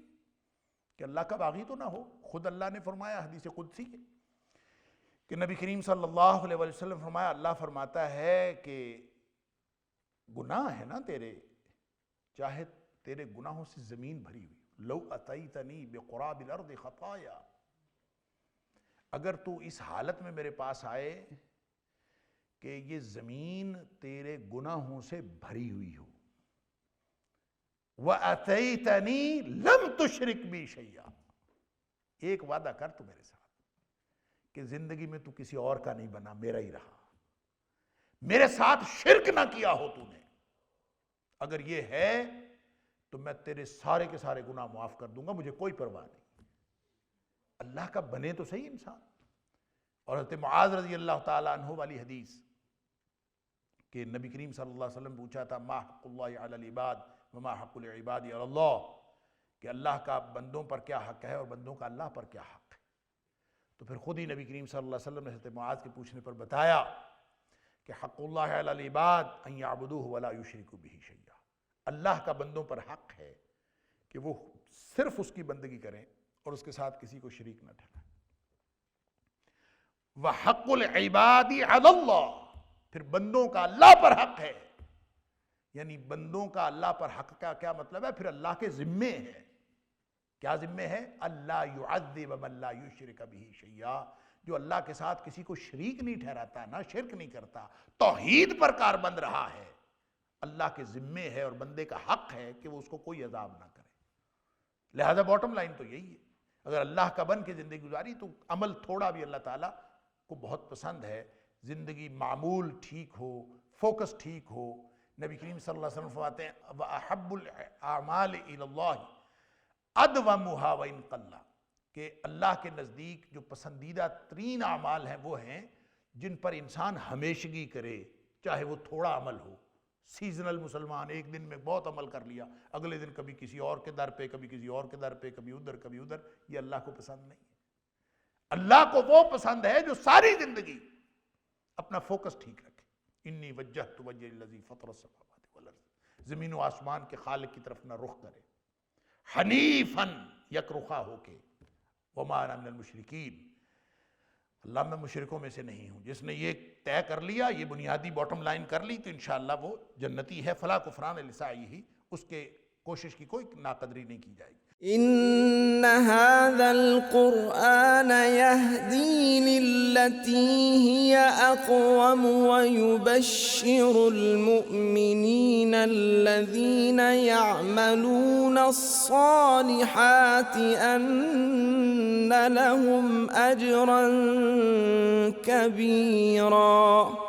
کہ اللہ کا باغی تو نہ ہو. خود اللہ نے فرمایا حدیث قدسی ہے کہ نبی کریم صلی اللہ علیہ وسلم فرمایا، اللہ فرماتا ہے کہ گناہ ہے نا تیرے، چاہے تیرے گناہوں سے زمین بھری ہوئی، لو اتیتنی بقراب الارض خطایا، اگر تو اس حالت میں میرے پاس آئے کہ یہ زمین تیرے گناہوں سے بھری ہوئی ہو، وَأَتَيْتَنِي لَمْ تُشْرِكْ بِي شَيْئًا، ایک وعدہ کر تو میرے ساتھ کہ زندگی میں تو کسی اور کا نہیں بنا، میرا ہی رہا، میرے ساتھ شرک نہ کیا ہو تو نے. اگر یہ ہے تو میں تیرے سارے کے سارے گناہ معاف کر دوں گا، مجھے کوئی پرواہ نہیں. اللہ کا بنے تو صحیح انسان. اور حضرت معاذ رضی اللہ تعالیٰ عنہ والی حدیث کہ نبی کریم صلی اللہ علیہ وسلم پوچھا تھا ما حق اللہ علی العباد وما حق العباد علی اللہ، کہ اللہ کا بندوں پر کیا حق ہے اور بندوں کا اللہ پر کیا حق ہے. تو پھر خود ہی نبی کریم صلی اللہ علیہ وسلم نے حضرت معاذ کے پوچھنے پر بتایا کہ حق اللہ علی العباد ان یعبدوہ ولا یشرکوا بہ شیئا، اللہ کا بندوں پر حق ہے کہ وہ صرف اس کی بندگی کریں اور اس کے ساتھ کسی کو شریک نہ ٹھہرائیں. وحق العباد علی اللہ، پھر بندوں کا اللہ پر حق ہے. یعنی بندوں کا اللہ پر حق کا کیا مطلب ہے؟ پھر اللہ کے ذمے ہے. کیا ذمے ہے؟ اللہ یعذب من لا یشرک بہ شیئا، جو اللہ کے ساتھ کسی کو شریک نہیں ٹھہراتا، نہ شرک نہیں کرتا، توحید پر کاربند رہا ہے، اللہ کے ذمے ہے اور بندے کا حق ہے کہ وہ اس کو کوئی عذاب نہ کرے. لہذا باٹم لائن تو یہی ہے. اگر اللہ کا بن کے زندگی گزاری تو عمل تھوڑا بھی اللہ تعالیٰ کو بہت پسند ہے. زندگی معمول ٹھیک ہو، فوکس ٹھیک ہو. نبی کریم صلی اللہ علیہ وسلم فرماتے ہیں وَأَحَبُّ الْأَعْمَالِ إِلَى اللَّهِ أَدْوَمُهَا وَإِنْ قَلَّ، کہ اللہ کے نزدیک جو پسندیدہ ترین اعمال ہیں وہ ہیں جن پر انسان ہمیشگی کرے، چاہے وہ تھوڑا عمل ہو. سیزنل مسلمان ایک دن میں بہت عمل کر لیا، اگلے دن کبھی کسی اور کے در پہ، کبھی کسی اور کے در پہ، کبھی ادھر کبھی ادھر، یہ اللہ کو پسند نہیں ہے. اللہ کو وہ پسند ہے جو ساری زندگی اپنا فوکس ٹھیک رکھے. انی وجہت وجہی الذی فطر السماوات والارض، زمین و آسمان کے خالق کی طرف نہ رخ کرے، حنیفاً، یک رخا ہو کے، وما انا من المشرکین، اللہ میں مشرکوں میں سے نہیں ہوں. جس نے یہ طے کر لیا، یہ بنیادی باٹم لائن کر لی، تو انشاءاللہ وہ جنتی ہے. فلا کفران لسعیہ، اس کے کوشش کی کوئی ناقدری نہیں کی جائے گی. إن هذا القرآن يهدي للتي هي أقوم ويبشر المؤمنين الذين يعملون الصالحات أن لهم أجرا كبيرا.